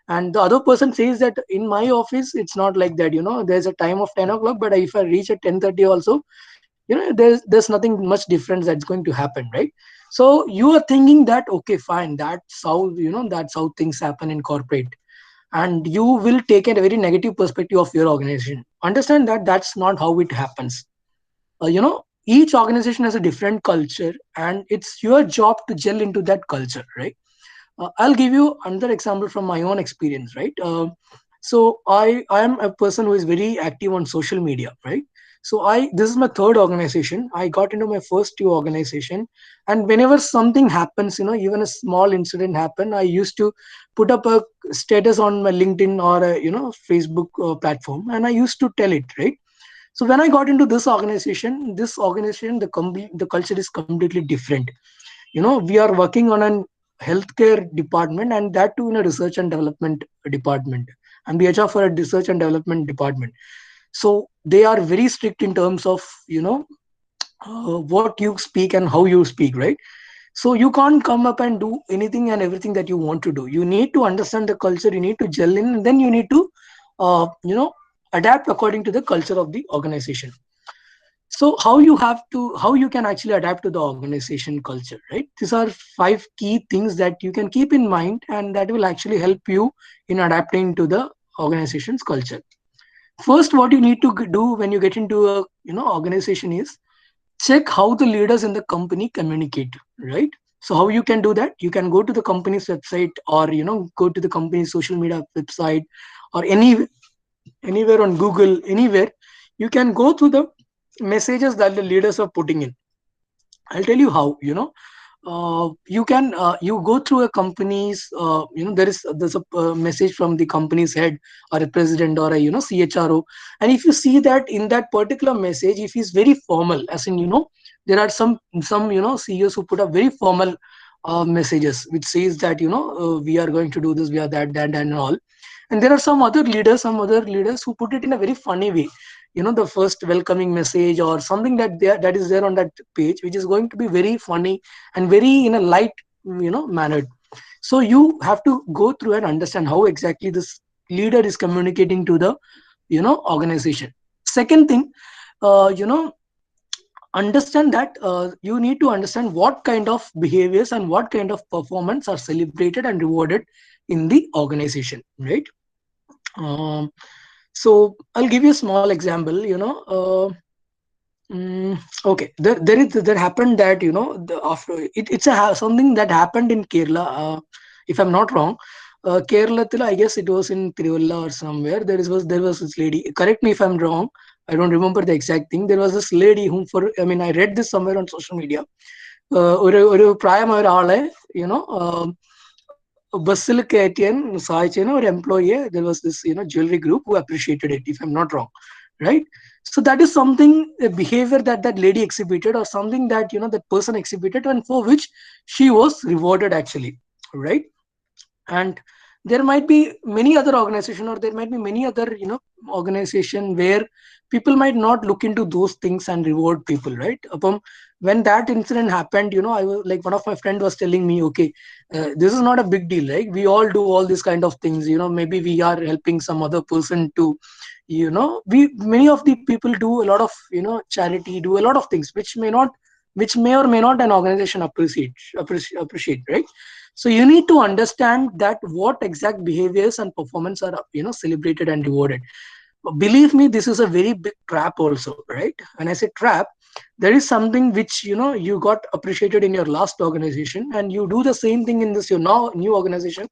and the other person says that in my office it's not like that, there's a time of 10 o'clock, but if I reach at 10:30 also, there's nothing much difference that's going to happen, right? So you are thinking that, okay, fine, that's how things happen in corporate, and you will take a very negative perspective of your organization. Understand that that's not how it happens. Each organization has a different culture, and it's your job to gel into that culture, right? I'll give you another example from my own experience, right? So I am a person who is very active on social media, right? So I this is my third organization. I got into my first two organization, and whenever something happens, even a small incident happen, I used to put up a status on my LinkedIn or a, Facebook platform, and I used to tell it, right? So when I got into this organization, the culture is completely different. We are working on an healthcare department, and that too in a research and development department. I'm the HR for a research and development department. So they are very strict in terms of, what you speak and how you speak, right? So you can't come up and do anything and everything that you want to do. You need to understand the culture, you need to gel in, and then you need to uh, you know adapt according to the culture of the organization. So how you can actually adapt to the organization culture, right? These are five key things that you can keep in mind, and that will actually help you in adapting to the organization's culture. First, what you need to do when you get into a organization is check how the leaders in the company communicate, right? So how you can do that? You can go to the company's website, or go to the company's social media website, or anywhere on Google, anywhere. You can go through the messages that the leaders are putting in. I'll tell you how. You can you go through a company's, there's a message from the company's head, or a president, or a CHRO. And if you see that in that particular message, if it's very formal, as in, there are some CEOs who put up very formal messages which says that, we are going to do this, we are that and all. And there are some other leaders who put it in a very funny way. The first welcoming message or something that is there on that page, which is going to be very funny and very in a light mannered. So you have to go through and understand how exactly this leader is communicating to the organization. Second thing, understand that you need to understand what kind of behaviors and what kind of performance are celebrated and rewarded in the organization, right? Um, so I'll give you a small example. Okay, there happened that, after it's something that happened in Kerala. If I'm not wrong, Kerala, I guess it was in Tiruvalla or somewhere. There was this lady. Correct me if I'm wrong. I don't remember the exact thing. There was this lady whom, I read this somewhere on social media. ഒരു പ്രായമായ ഒരാളെ ബസ്സിൽ കയറ്റിയാൻ സഹായിച്ചതിന് ഒരു എംപ്ലോയിയെ, there was this jewelry group who appreciated it, if I'm not wrong, right? So that is something, a behavior that lady exhibited, or something that that person exhibited, and for which she was rewarded actually, right? And there might be many other organization, or there might be many other organization where people might not look into those things and reward people, right? When that incident happened, I was like, one of my friend was telling me, okay, this is not a big deal, right? We all do all these kind of things, maybe we are helping some other person to, we many of the people do a lot of charity, do a lot of things which may or may not an organization appreciate, right? So you need to understand that what exact behaviors and performance are celebrated and rewarded. Believe me, this is a very big trap also, right? When I say trap, there is something which you got appreciated in your last organization, and you do the same thing in this your now new organization,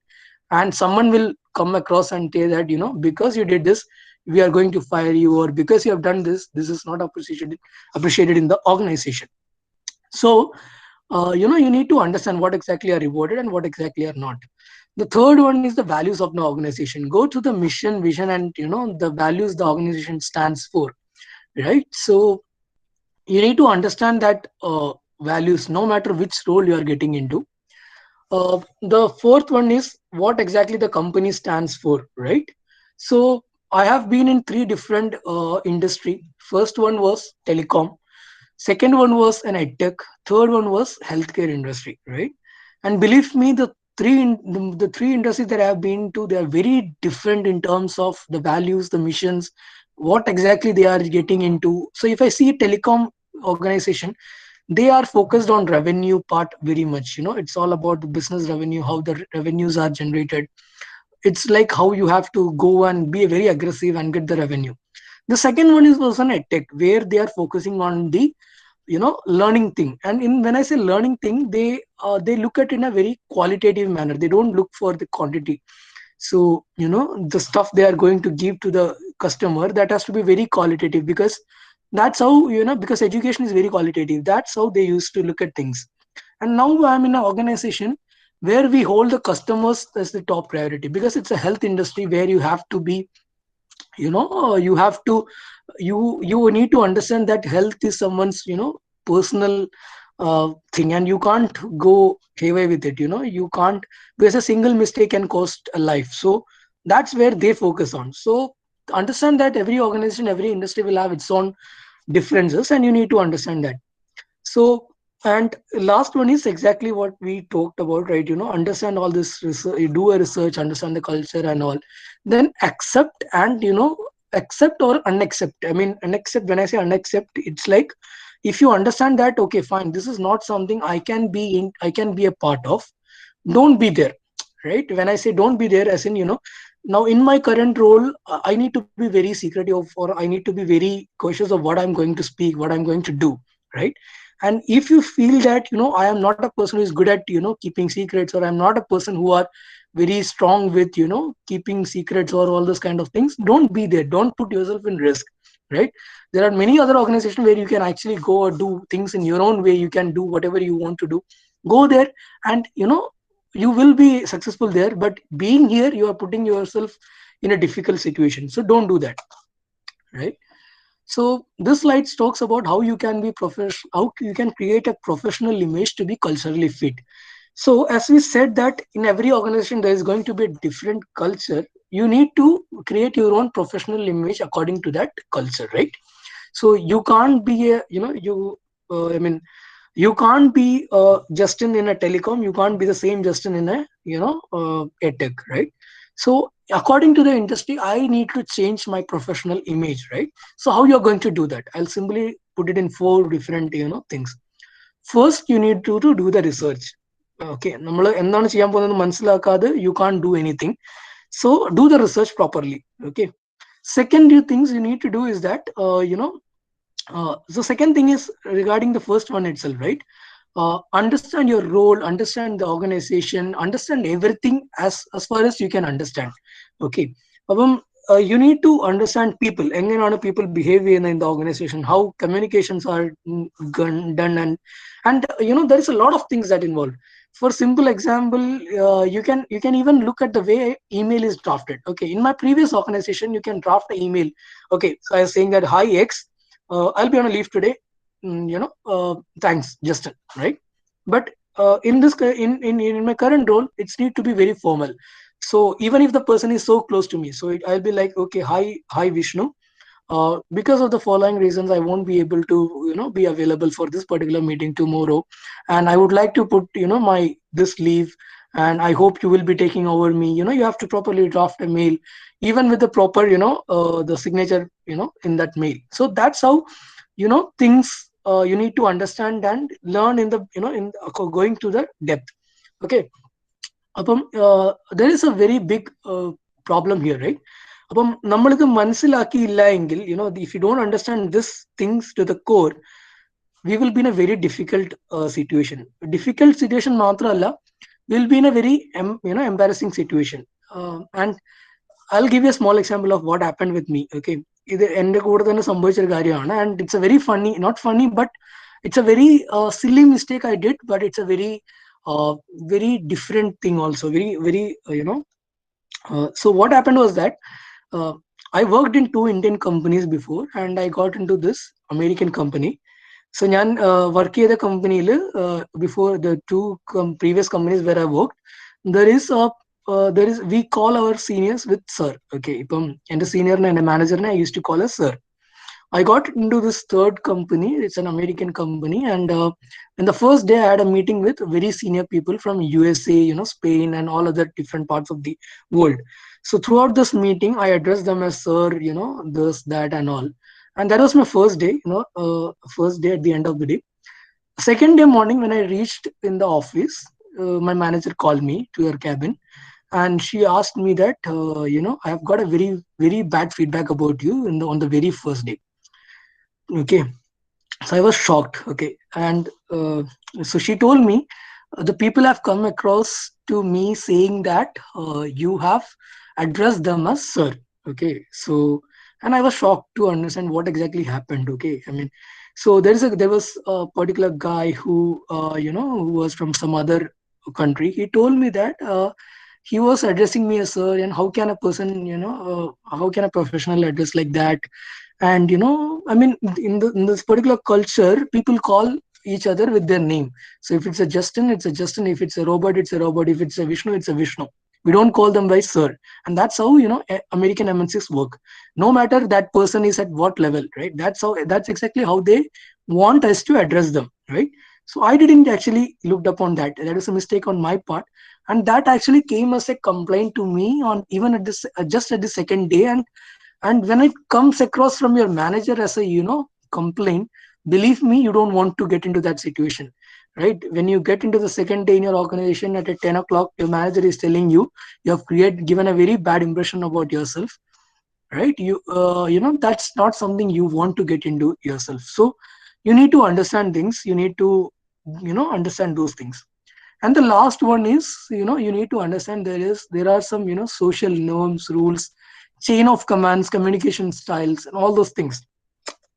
and someone will come across and say that, because you did this, we are going to fire you, or because you have done this is not appreciated in the organization. So you need to understand what exactly are rewarded and what exactly are not. The third one is the values of the organization. Go to the mission, vision, and the values the organization stands for, right? So you need to understand that values, no matter which role you are getting into. The fourth one is what exactly the company stands for, right? So I have been in three different industry. First one was telecom, second one was an edtech, third one was healthcare industry, right? And believe me, the three industries that I have been to, they are very different in terms of the values, the missions, what exactly they are getting into. So if I see telecom organization, they are focused on revenue part very much. It's all about the business revenue, how the revenues are generated. It's like how you have to go and be very aggressive and get the revenue. The second one is also an edtech, where they are focusing on the learning thing. And in when I say learning thing, they look at in a very qualitative manner. They don't look for the quantity. So the stuff they are going to give to the customer, that has to be very qualitative, because that's how, because education is very qualitative. That's how they used to look at things. And now I'm in an organization where we hold the customers as the top priority, because it's a health industry where you have to be, you have to, you need to understand that health is someone's personal thing, and you can't go hayway with it. You can't, because a single mistake can cost a life. So that's where they focus on. So understand that every organization, every industry will have its own differences, and you need to understand that. So, and last one is exactly what we talked about, right? Understand all this research, you do a research, understand the culture and all, then accept, and accept or unaccept. I mean, unaccept, when I say unaccept, it's like, if you understand that, okay, fine, this is not something I can be in, I can be a part of, don't be there, right? When I say don't be there, as in, now in my current role, I need to be very secretive, or I need to be very cautious of what I'm going to speak, what I'm going to do, right? And if you feel that, I am not a person who is good at, keeping secrets, or I'm not a person who are very strong with, keeping secrets or all those kind of things, don't be there, don't put yourself in risk, right? There are many other organizations where you can actually go or do things in your own way, you can do whatever you want to do, go there, and you will be successful there. But being here, you are putting yourself in a difficult situation, so don't do that, right? So this slide talks about how you can be how you can create a professional image to be culturally fit. So as we said that in every organization there is going to be a different culture, you need to create your own professional image according to that culture, right? So you can't be a, I mean, you can't be Justin in a telecom, you can't be the same Justin in a, edtech, right? So according to the industry, I need to change my professional image, right? So how you're going to do that? I'll simply put it in four different, things. First, you need to do the research. Okay, നമ്മൾ എന്താണ് ചെയ്യാൻ പോകുന്നത് മനസ്സിലാക്കാതെ you can't do anything. So do the research properly. Okay. Second things you need to do is that, the second thing is regarding the first one itself, right? Understand your role, understand the organization, understand everything as far as you can understand. Okay. അപ്പം you need to understand people, എങ്ങനെയാണ് people behave in the organization, how communications are done, and there is a lot of things that involved. For simple example, you can even look at the way email is drafted. Okay, in my previous organization, you can draft an email. Okay, so I was saying that, hi X, I'll be on a leave today. Thanks, Justin. Right? But in this in my current role, it's need to be very formal. So even if the person is so close to me, so I'll be like, okay, hi Vishnu. Because of the following reasons, I won't be able to be available for this particular meeting tomorrow, and I would like to put my this leave, and I hope you will be taking over me. You have to properly draft a mail, even with the proper the signature in that mail. So that's how things you need to understand and learn in the in going to the depth. Okay. There is a very big problem here, right? അപ്പം നമ്മളിത് മനസ്സിലാക്കിയില്ല എങ്കിൽ, if you don't understand this things to the core, we will be in a very difficult situation. Difficult situation മാത്രമല്ല, we'll be in a very embarrassing situation. And I'll give you a small example of what happened with me. Okay, ഇത് എൻ്റെ കൂടെ തന്നെ സംഭവിച്ച ഒരു കാര്യമാണ്, and it's a very funny, not funny, but it's a very silly mistake I did, but it's a very very different thing also, very so what happened was that uh, I worked in two Indian companies before, and I got into this American company. So ഞാൻ work ചെയ്ത കമ്പനിയിൽ before the two previous companies where I worked, there is a we call our seniors with sir. Okay, ഇപ്പം എൻ്റെ സീനിയറിനെ എൻ്റെ മാനേജറിനെ I used to call as sir. I got into this third company. It's an American company, and in the first day, I had a meeting with very senior people from USA, Spain, and all other different parts of the world. So throughout this meeting, I addressed them as sir, this, that, and all. And that was my first day, first day at the end of the day. Second day morning, when I reached in the office, my manager called me to her cabin, and she asked me that, I have got a very bad feedback about you on the very first day. Okay, so I was shocked. Okay, and so she told me the people have come across to me saying that you have addressed them as sir. Okay, so and I was shocked to understand what exactly happened. Okay, I mean, so there was a particular guy who who was from some other country. He told me that he was addressing me as sir, and how can a person, how can a professional address like that? And I mean, in this particular culture, people call each other with their name. So if it's a Justin, it's a Justin. If it's a Robert, it's a Robert. If it's a Vishnu, it's a Vishnu. We don't call them by sir. And that's how American MNCs work. No matter that person is at what level, right? That's exactly how they want us to address them, right? So I didn't actually looked upon that. That is a mistake on my part, and that actually came as a complaint to me on even at this just at the second day. And when it comes across from your manager as a complaint, believe me, you don't want to get into that situation, right? When you get into the second day in your organization at 10 o'clock, your manager is telling you you have given a very bad impression about yourself, right? That's not something you want to get into yourself. So you need to understand things. You need to understand those things. And the last one is, you need to understand there are some social norms, rules, chain of commands, communication styles, and all those things.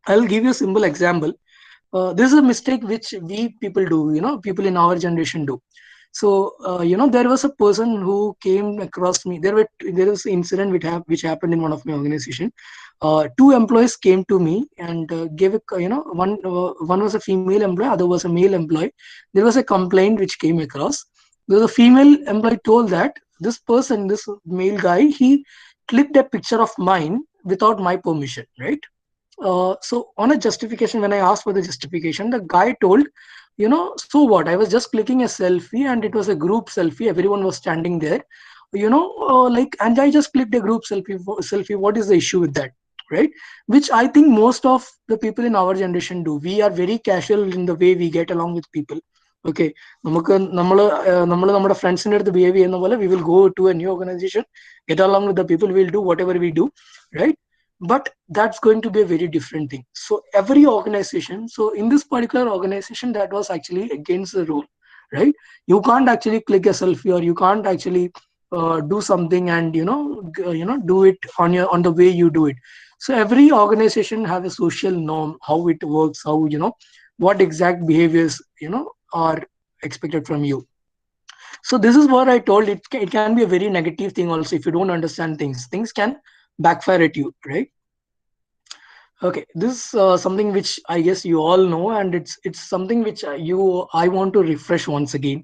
I'll give you a simple example. This is a mistake which we people do, people in our generation do. So there was a person who came across me. There was an incident which happened in one of my organization. Two employees came to me and gave a one was a female employee, other was a male employee. There was a complaint which came across. There was a female employee told that this male guy, he clicked a picture of mine without my permission, right? So on a justification, when I asked for the justification, the guy told, so what? I was just clicking a selfie, and it was a group selfie. Everyone was standing there, and I just clicked a group selfie. What is the issue with that, right? Which I think most of the people in our generation do. We are very casual in the way we get along with people. Okay, നമ്മുടെ ഫ്രണ്ട്സിൻ്റെ അടുത്ത് behave ചെയ്യുന്ന പോലെ we will go to a new organization, get along with the people, we'll do whatever we do, right? But that's going to be a very different thing. So every organization, so in this particular organization, that was actually against the rule, right? You can't actually click a selfie, or you can't actually do something and do it on the way you do it. So every organization have a social norm, how it works, how what exact behaviors are expected from you. So this is what I told. It can be a very negative thing also. If you don't understand things can backfire at you, right? Okay, this is something which I guess you all know, and it's something which I want to refresh once again.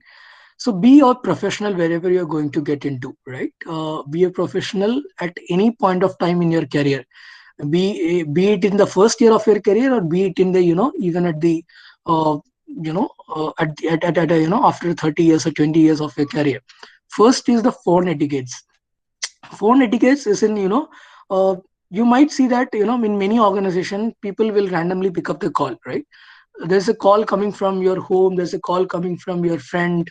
So be a professional wherever you're going to get into, right? Be a professional at any point of time in your career. Be it in the first year of your career, or be it in the even at the after 30 years or 20 years of your career. First is the phone etiquettes. Phone etiquettes is in you might see that in many organizations, people will randomly pick up the call, right? There's a call coming from your home, there's a call coming from your friend,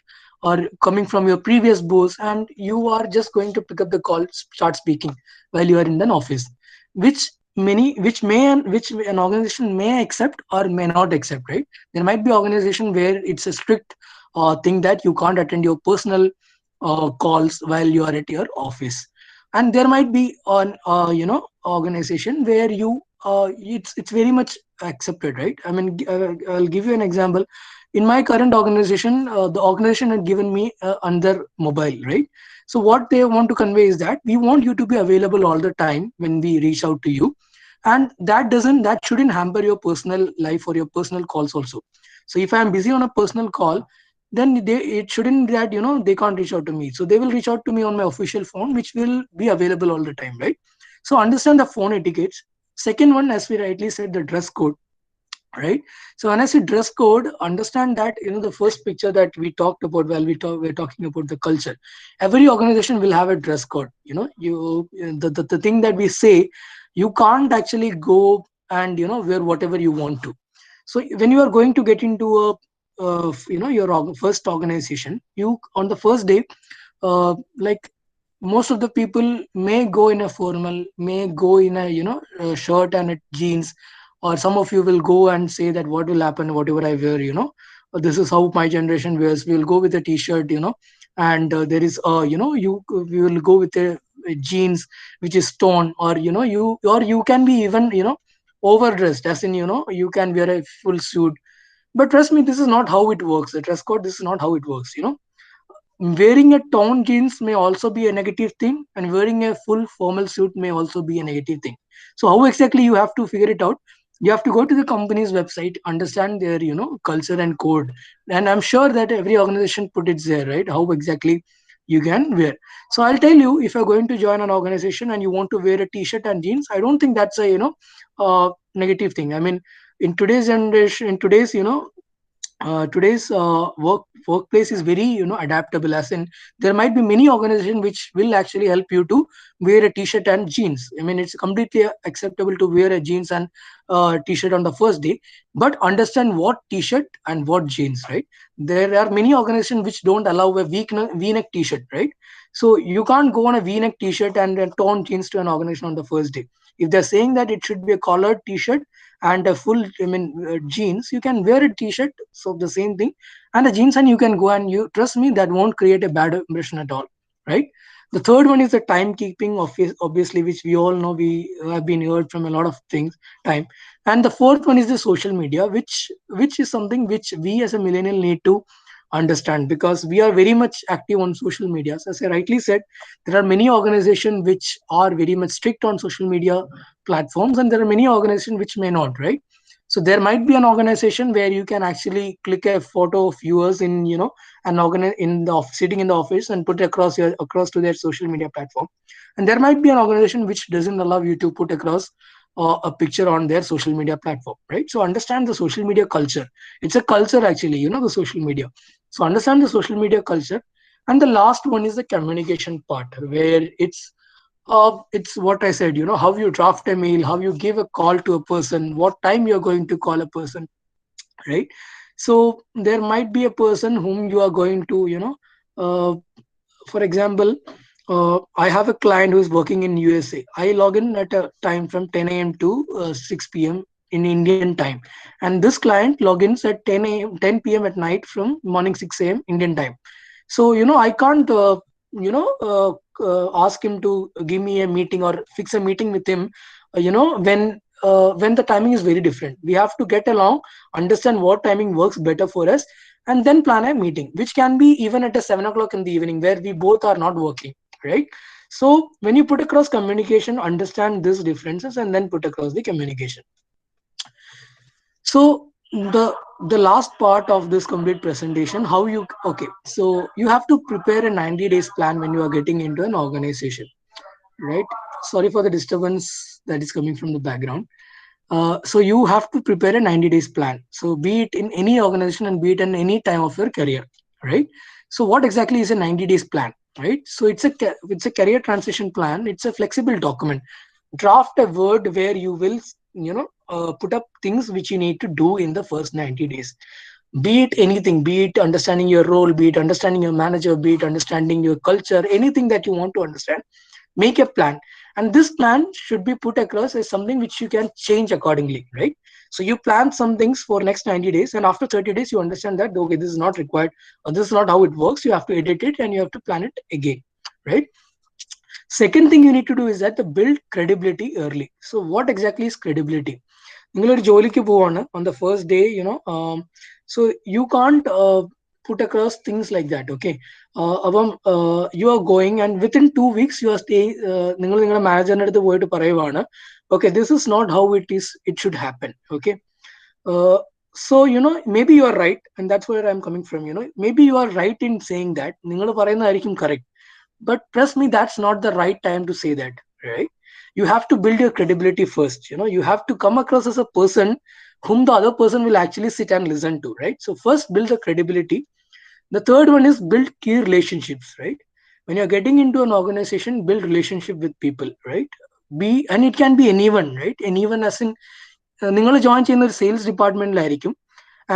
or coming from your previous boss, and you are just going to pick up the call, start speaking while you are in an office, which which an organization may accept or may not accept, right? There might be organization where it's a strict thing that you can't attend your personal calls while you are at your office. And there might be an organization where it's very much accepted, right? I mean, I'll give you an example. In my current organization, the organization had given me another mobile, right? So what they want to convey is that we want you to be available all the time when we reach out to you, and that shouldn't hamper your personal life or your personal calls also. So if I am busy on a personal call, then it shouldn't that they can't reach out to me. So they will reach out to me on my official phone, which will be available all the time, right? So understand the phone etiquettes. Second one, as we rightly said, the dress code, right? So when I say dress code, understand that the first picture that we talked about while we're talking about the culture. Every organization will have a dress code. The thing that we say, you can't actually go and wear whatever you want to. So when you are going to get into a your first organization, you on the first day, like most of the people may go in a formal, may go in a a shirt and a jeans, or some of you will go and say that what will happen whatever I wear, this is how my generation wears. We will go with a t-shirt, and there is you we will go with a jeans which is torn, or you can be even overdressed, as in you can wear a full suit. But trust me, this is not how it works. The dress code, this is not how it works. Wearing a torn jeans may also be a negative thing, and wearing a full formal suit may also be a negative thing. So how exactly you have to figure it out? You have to go to the company's website, understand their culture and code, and I'm sure that every organization put it there, right? How exactly you can wear. So I'll tell you, if you're going to join an organization and you want to wear a t-shirt and jeans, I don't think that's a negative thing. I mean, in today's generation, in today's today's workplace is very adaptable, as in there might be many organizations which will actually help you to wear a t-shirt and jeans. I mean, it's completely acceptable to wear a jeans and t-shirt on the first day, but understand what t-shirt and what jeans, right? There are many organizations which don't allow a v-neck t-shirt, right? So you can't go on a v-neck t-shirt and torn jeans to an organization on the first day. If they're saying that it should be a collared t-shirt and a full jeans, you can wear a t-shirt, so the same thing, and a jeans, and you can go, and you trust me, that won't create a bad impression at all, right? The third one is the timekeeping, obviously, which we all know, we have been heard from a lot of things, time. And the fourth one is the social media, which is something which we as a millennial need to understand, because we are very much active on social media. So as I rightly said, there are many organizations which are very much strict on social media platforms, and there are many organizations which may not, right? So there might be an organization where you can actually click a photo of yours in an in the sitting in the office and put it across to their social media platform, and there might be an organization which doesn't allow you to put across a picture on their social media platform, right? So understand the social media culture. It's a culture, actually, the social media. So understand the social media culture. And the last one is the communication part, where it's what I said, how you draft a mail, how you give a call to a person, what time you're going to call a person, right? So there might be a person whom you are going to, uh, for example, I have a client who is working in USA. I log in at a time from 10 a.m. to 6 p.m. in Indian time, and this client logins at 10 p.m. at night from morning 6 a.m. Indian time. So I can't ask him to give me a meeting or fix a meeting with him when the timing is very different. We have to get along, understand what timing works better for us, and then plan a meeting, which can be even at a 7 o'clock in the evening where we both are not working, right? So when you put across communication, understand these differences and then put across the communication. So the last part of this complete presentation, how you okay, so you have to prepare a 90 days plan when you are getting into an organization, right? Sorry for the disturbance that is coming from the background. So you have to prepare a 90 days plan. So be it in any organization and be it in any time of your career, right? So what exactly is a 90 days plan, right? So it's a career transition plan. It's a flexible document. Draft a word where you will put up things which you need to do in the first 90 days. Be it anything, be it understanding your role, be it understanding your manager, be it understanding your culture, anything that you want to understand, make a plan. And this plan should be put across as something which you can change accordingly, right? So you plan some things for next 90 days, and after 30 days you understand that okay, this is not required, or this is not how it works. You have to edit it and you have to plan it again, right? Second thing you need to do is that the build credibility early. So what exactly is credibility? നിങ്ങൾ ഒരു ജോലിക്ക് പോവാണ് on the first day, So you can't put across things like that. Okay, you are going and within 2 weeks you are staying. നിങ്ങൾ നിങ്ങളുടെ മാനേജറിന്റെ അടുത്ത് പോയിട്ട് പറയുവാണ്, okay, this is not how it should happen. Okay, uh, so maybe you are right, and that's where I'm coming from. Maybe you are right in saying that നിങ്ങൾ പറയുന്നതായിരിക്കും correct, but trust me, that's not the right time to say that, right? You have to build your credibility first. You have to come across as a person whom the other person will actually sit and listen to, right? So first build the credibility. The third one is build key relationships, right? When you're getting into an organization, build relationship with people, right? And it can be anyone, right? Anyone, as in നിങ്ങൾ join ചെയ്യുന്ന ഒരു sales ഡിപ്പാർട്ട്മെന്റിലായിരിക്കും,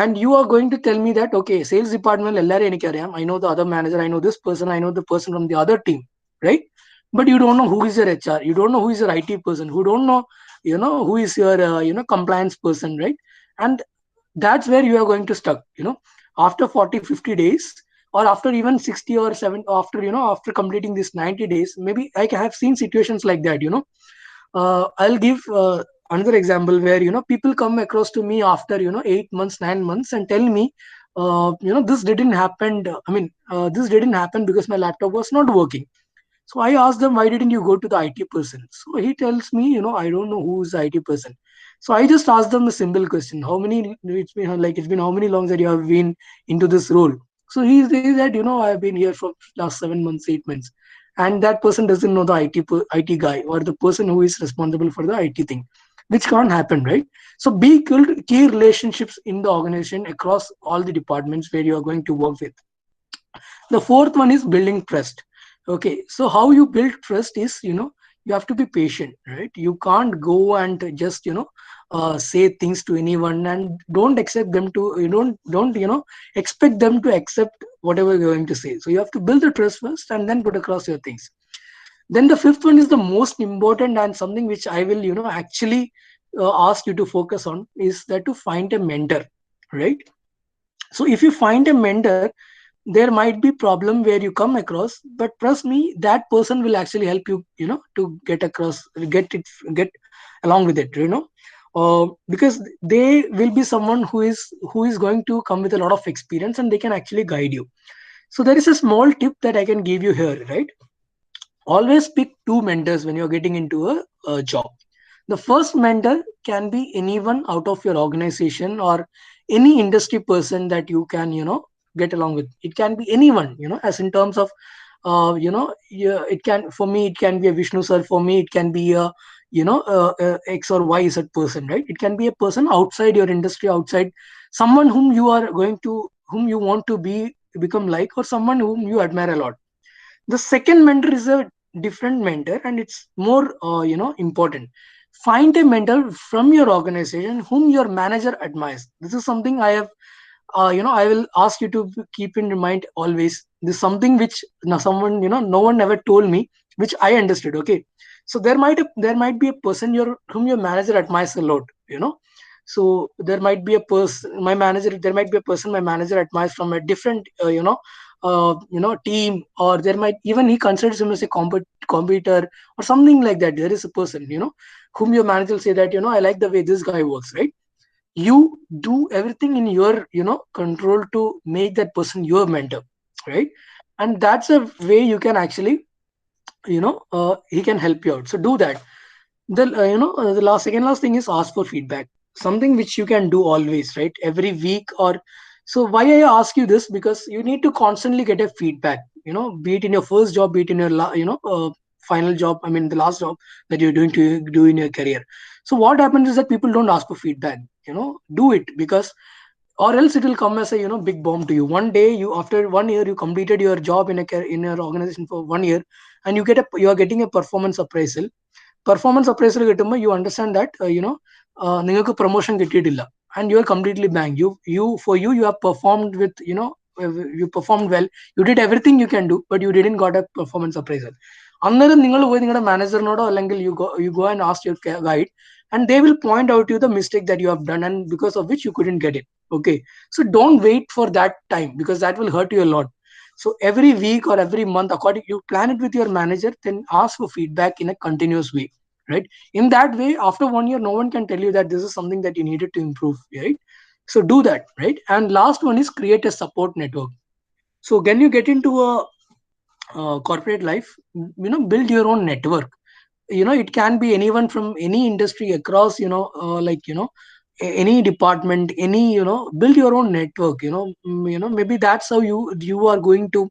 and you are going to tell me that, okay, sales department എല്ലാവരെയും എനിക്കറിയാം, I know the other manager, I know this person, I know the person from the other team, right? But you don't know who is your HR, you don't know who is your IT person, who don't know who is your compliance person, right? And that's where you are going to stuck. After 40-50 days, or after even 60 or 70, after after completing this 90 days, maybe I have seen situations like that. I'll give another example where people come across to me after 8 months, 9 months, and tell me, this didn't happen. This didn't happen because my laptop was not working. So I asked them, why didn't you go to the IT person? So he tells me, I don't know who is the IT person. So I just asked them a simple question: how many? It's been how many long that you have been into this role? So he says that I've been here for last 7 months, 8 months, and that person doesn't know the IT guy or the person who is responsible for the IT thing, which can't happen, right? So build key relationships in the organization across all the departments where you are going to work with. The fourth one is building trust. Okay, so how you build trust is, you have to be patient, right? You can't go and just say things to anyone, and don't accept them to you don't expect them to accept whatever you're going to say. So you have to build the trust first and then put across your things. Then the fifth one is the most important, and something which I will actually ask you to focus on, is that to find a mentor, right? So if you find a mentor, there might be problem where you come across, but trust me, that person will actually help you, to get across, get along with it, because they will be someone who is going to come with a lot of experience, and they can actually guide you. So there is a small tip that I can give you here, right? Always pick two mentors when you're getting into a job. The first mentor can be anyone out of your organization, or any industry person that you can get along with. It can be anyone, as in terms of yeah, it can, for me it can be a Vishnu sir, for me it can be a X or Y Z person, right? It can be a person outside your industry, outside, someone whom you want to become like, or someone whom you admire a lot. The second mentor is a different mentor, and it's more important. Find a mentor from your organization whom your manager admires. This is something I have, I will ask you to keep in mind always. This is something which someone, no one ever told me, which I understood. Okay, so there might be a person whom your manager admires a lot, so there might be a person, my manager, there might be a person my manager admires from a different team, or there might even he considers him as a competitor or something like that. There is a person, whom your manager will say that, I like the way this guy works, right? You do everything in your control to make that person your mentor, right? And that's a way you can actually, he can help you out. So do that. The last thing is ask for feedback, something which you can do always, right? Every week, or so. Why I ask you this? Because you need to constantly get a feedback, be it in your first job, be it in your final job, I mean the last job that you're doing to do in your career. So what happens is that people don't ask for feedback. Do it, because or else it will come as a big bomb to you. One day, you, after 1 year, you completed your job in your organization for 1 year, and you are getting a performance appraisal കിട്ടുമ്പോൾ you understand that നിങ്ങൾക്ക് promotion കിട്ടിയിട്ടില്ല, and you are completely blank. You have performed with, you performed well, you did everything you can do, but you didn't got a performance appraisal. അന്നേരം നിങ്ങൾ പോയി നിങ്ങളുടെ മാനേജറിനോടോ, അല്ലെങ്കിൽ you go and ask your guide, and they will point out to you the mistake that you have done, and because of which you couldn't get it. Okay, so don't wait for that time, because that will hurt you a lot. So every week or every month, according, you plan it with your manager, then ask for feedback in a continuous way, right? In that way, after 1 year, no one can tell you that this is something that you needed to improve, right? So do that, right? And last one is create a support network. So when you get into a corporate life, build your own network. It can be anyone from any industry across, any department, any, build your own network. Maybe that's how you are going to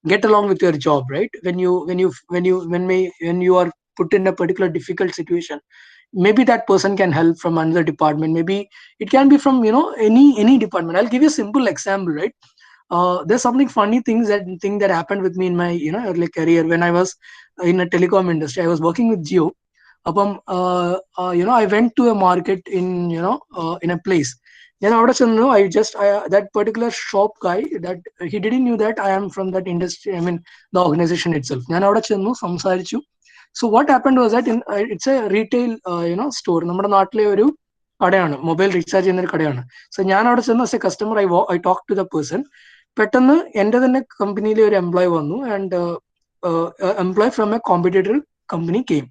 get along with your job, right? When you are put in a particular difficult situation, maybe that person can help from another department. Maybe it can be from, any department. I'll give you a simple example, right? There's something funny thing that happened with me in my, early career. When I was in a telecom industry, I was working with Geo. I went to a market in a place. Then അവിടെ ചെന്നു, that particular shop guy, that he didn't knew that I am from that industry, I mean the organization itself. ഞാൻ അവിടെ ചെന്നു സംസാരിച്ചു. So what happened was that it's a retail store. നമ്മുടെ നാട്ടിലെ ഒരു കടയാണ്, മൊബൈൽ റീചാർജ് ചെയ്യുന്ന ഒരു കടയാണ്. സോ ഞാൻ അവിടെ ചെന്ന് as a customer, I talk to the person. പെട്ടെന്ന് എൻ്റെ തന്നെ കമ്പനിയിലെ ഒരു എംപ്ലോയി വന്നു, and employee from a competitor company came.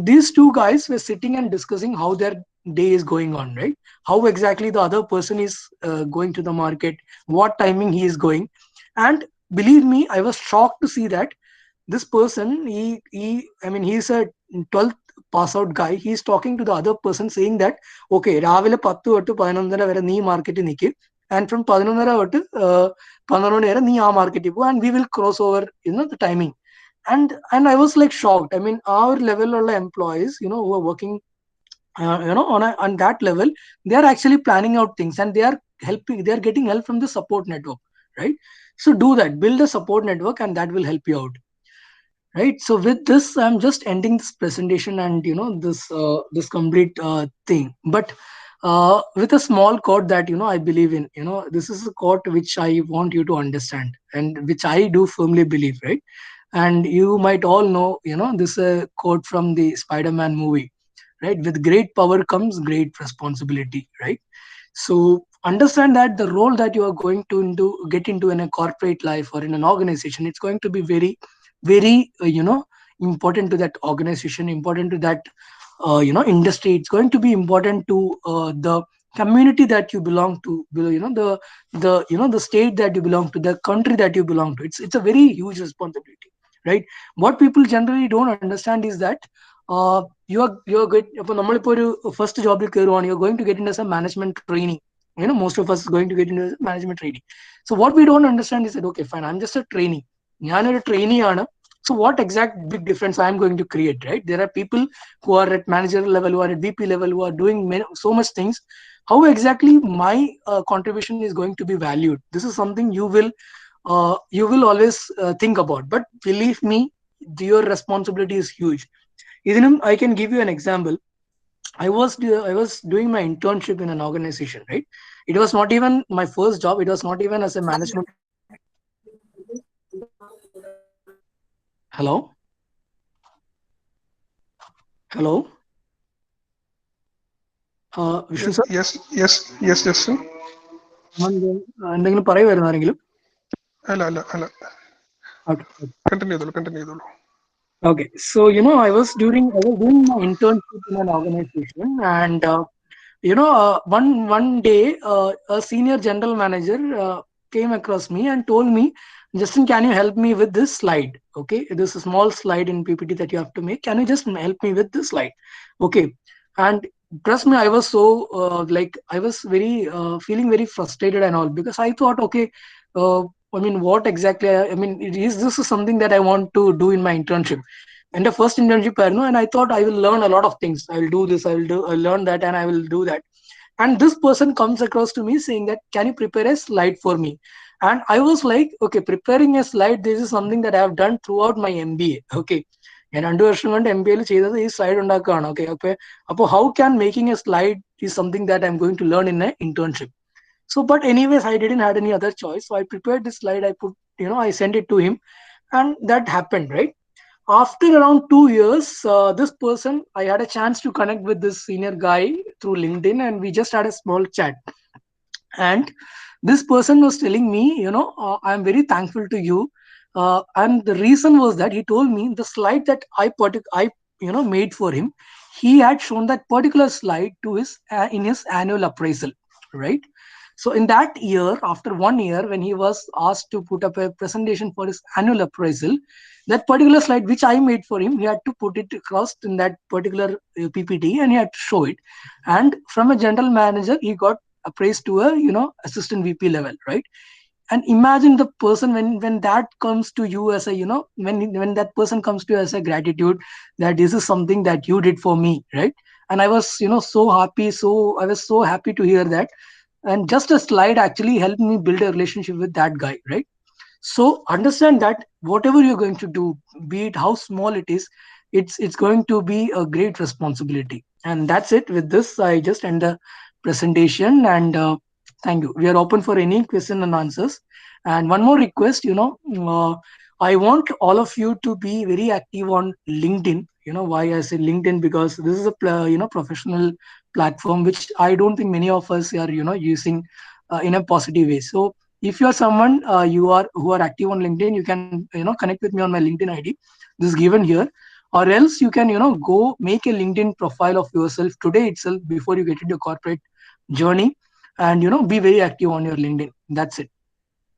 These two guys were sitting and discussing how their day is going on, right? How exactly the other person is going to the market, what timing he is going. And believe me, I was shocked to see that this person, he I mean, he's a 12th pass out guy. He's talking to the other person saying that, okay, രാവിലെ 10 തൊട്ട് 11:30 വരെ നീ മാർക്കറ്റിൽ നിൽക്ക്, and from 11:30 തൊട്ട് 12 മണി വരെ നീ ആ മാർക്കറ്റിൽ പോകും, and we will cross over, the timing. And I was like shocked. I mean, our level of employees, who are working on that level, they are actually planning out things, and they are getting help from the support network, right? So do that, build a support network, and that will help you out, right? So with this, I'm just ending this presentation, and this complete thing. But with a small quote that I believe in. This is a quote which I want you to understand, and which I do firmly believe, right? And you might all know, this quote from the Spider-Man movie, right? With great power comes great responsibility, right? So understand that the role that you are going to get into in a corporate life or in an organization, it's going to be very, very, important to that organization, important to that, industry. It's going to be important to the community that you belong to, the state that you belong to, the country that you belong to. It's a very huge responsibility, right? What people generally don't understand is that you're good. ഇപ്പോൾ നമ്മളിപ്പോൾ ഒരു first ജോബിൽ കയറുവാണ്, you're going to get into some management training. Most of us is going to get into management training. So what we don't understand is that, okay, fine, I'm just a trainee. ഞാനൊരു trainee ആണ്. So what exact big difference I'm going to create, right? There are people who are at manager level, who are at VP level, who are doing so much things. How exactly my contribution is going to be valued? This is something you will always think about. But believe me, your responsibility is huge. Idinum, I can give you an example. I was doing my internship in an organization, right? It was not even my first job. It was not even as a management. Hello? Hello? Vishnu sir? Yes, Justin. എന്തെങ്കിലും പറയുമായിരുന്നു ആരെങ്കിലും? അല്ല. Okay. Continue ചെയ്തോളൂ. Okay. So, I was doing my internship in an organization, and one day, a senior general manager came across me and told me, Justin, can you help me with this slide? Okay, this is a small slide in PPT that you have to make. Can you just help me with this slide? Okay. And trust me, I was so I was very feeling very frustrated and all, because I thought, okay, uh, I mean, what exactly? I mean, this is something that I want to do in my internship. And the first internship, and I thought I will learn a lot of things. I will do this, I'll learn that, and I will do that. And this person comes across to me saying that, can you prepare a slide for me? And I was like, okay, preparing a slide, this is something that I have done throughout my MBA. Okay. ഞാൻ 2 വർഷം കൊണ്ട് MBA ചെയ്തത് ഈ slide ഉണ്ടാക്കുകയാണ്. Okay, അപ്പോൾ how can making a slide is something that I'm going to learn in an internship? So, but anyways, I didn't had any other choice. So I prepared this slide. I sent it to him, and that happened, right? After around 2 years, this person, I had a chance to connect with this senior guy through LinkedIn, and we just had a small chat. And this person was telling me, I'm very thankful to you. And the reason was that he told me the slide that I made for him, he had shown that particular slide to his in his annual appraisal, right? So in that year, after 1 year, when he was asked to put up a presentation for his annual appraisal, that particular slide which I made for him, he had to put it across in that particular PPT, and he had to show it. And from a general manager, he got appraised to a assistant VP level, right? And imagine the person when that comes to you as a when that person comes to you as a gratitude, that this is something that you did for me, right? And I was so happy, so I was so happy to hear that. And just a slide actually helped me build a relationship with that guy, right? So understand that whatever you're going to do, be it how small it is, it's going to be a great responsibility. And that's it. With this, I just end the presentation, and thank you. We are open for any question and answers. And one more request, I want all of you to be very active on LinkedIn. Why I say LinkedIn? Because this is a professional platform which I don't think many of us are using in a positive way. So if you are someone you are who are active on LinkedIn, you can connect with me on my LinkedIn ID. This is given here. Or else you can go make a LinkedIn profile of yourself today itself before you get into your corporate journey, and be very active on your LinkedIn. That's it.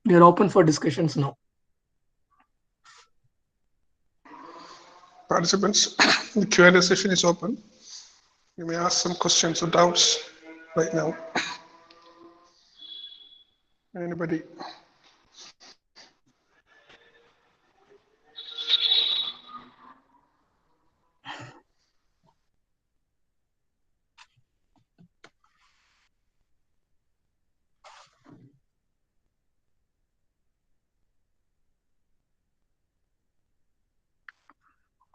We are open for discussions now. Participants, the Q&A session is open. You may ask some questions or doubts right now. Anybody?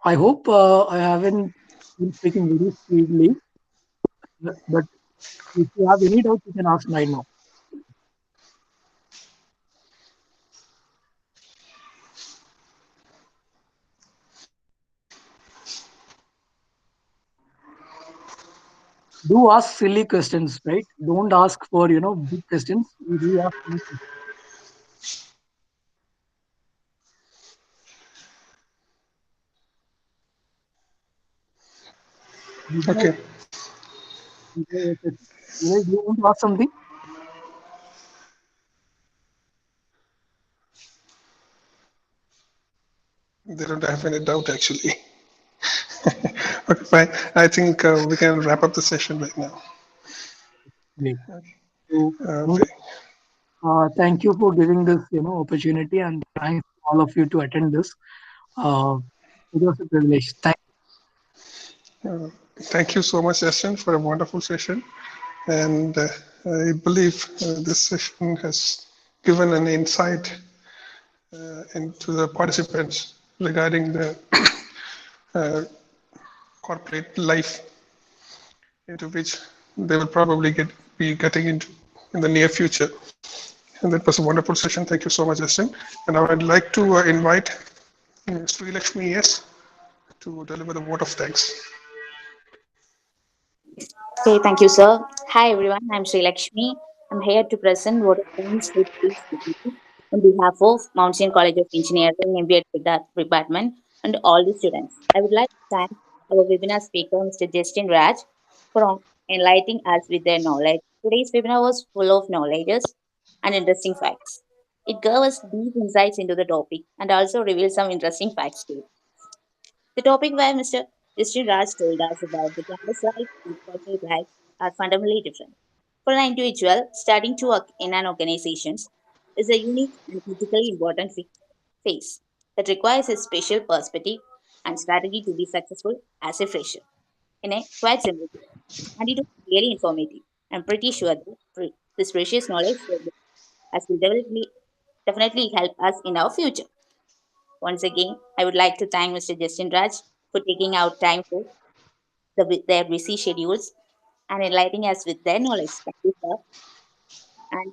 I hope I haven't been speaking very speedily, but if you have any doubts, you can ask right now. Do ask silly questions, right? Don't ask for big questions. You do ask silly questions. Okay, Do you want to ask something? they don't have any doubt actually. Okay, fine. I think we can wrap up the session right now. Great. So, Okay. thank you for giving this, opportunity, and thanks to all of you to attend this. Uh, it was a privilege. Uh, Thank you so much, Justin, for a wonderful session. And I believe this session has given an insight into the participants regarding the uh, corporate life into which they will probably be getting into in the near future. And that was a wonderful session. Thank you so much, Justin. And I would like to invite Sri Lakshmi S to deliver the vote of thanks. Okay, thank you, sir. Hi, everyone. I'm Sri Lakshmi. I'm here to present what thanks to this community on behalf of Mountain College of Engineering MBA Department and all the students. I would like to thank our webinar speaker, Mr. Justin Raj, for enlightening us with their knowledge. Today's webinar was full of knowledges and interesting facts. It gave us deep insights into the topic and also revealed some interesting facts too. The topic where Mr. Justin Raj told us about the campus life and corporate life are fundamentally different. For an individual, starting to work in an organization is a unique and critically important phase that requires a special perspective and strategy to be successful as a fresher. In a quite simple way, and it was very informative. I'm pretty sure that this precious knowledge as will definitely help us in our future. Once again, I would like to thank Mr. Justin Raj for taking out time for their busy schedules and enlightening us with their knowledge. Thank you, sir. And,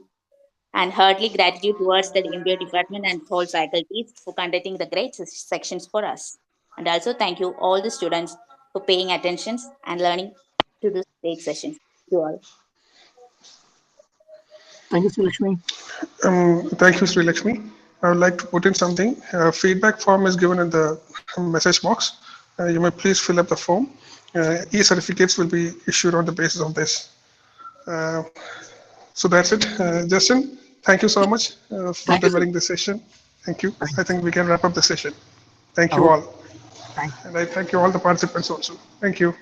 and heartily gratitude towards the MBA department and whole faculties for conducting the great sections for us. And also thank you all the students for paying attention and learning to this great sessions. Thank you all. Thank you, Sri Lakshmi. Thank you, Sri Lakshmi. I would like to put in something. Feedback form is given in the message box. You may please fill up the form. E-certificates will be issued on the basis of this. Uh, So that's it. Justin, thank you so much for Thank you, sir. delivering this session. Thank you. Thank I you, think sir. we can wrap up the session. Thank you Oh, all. thank you. And I thank you all the participants also. Thank you.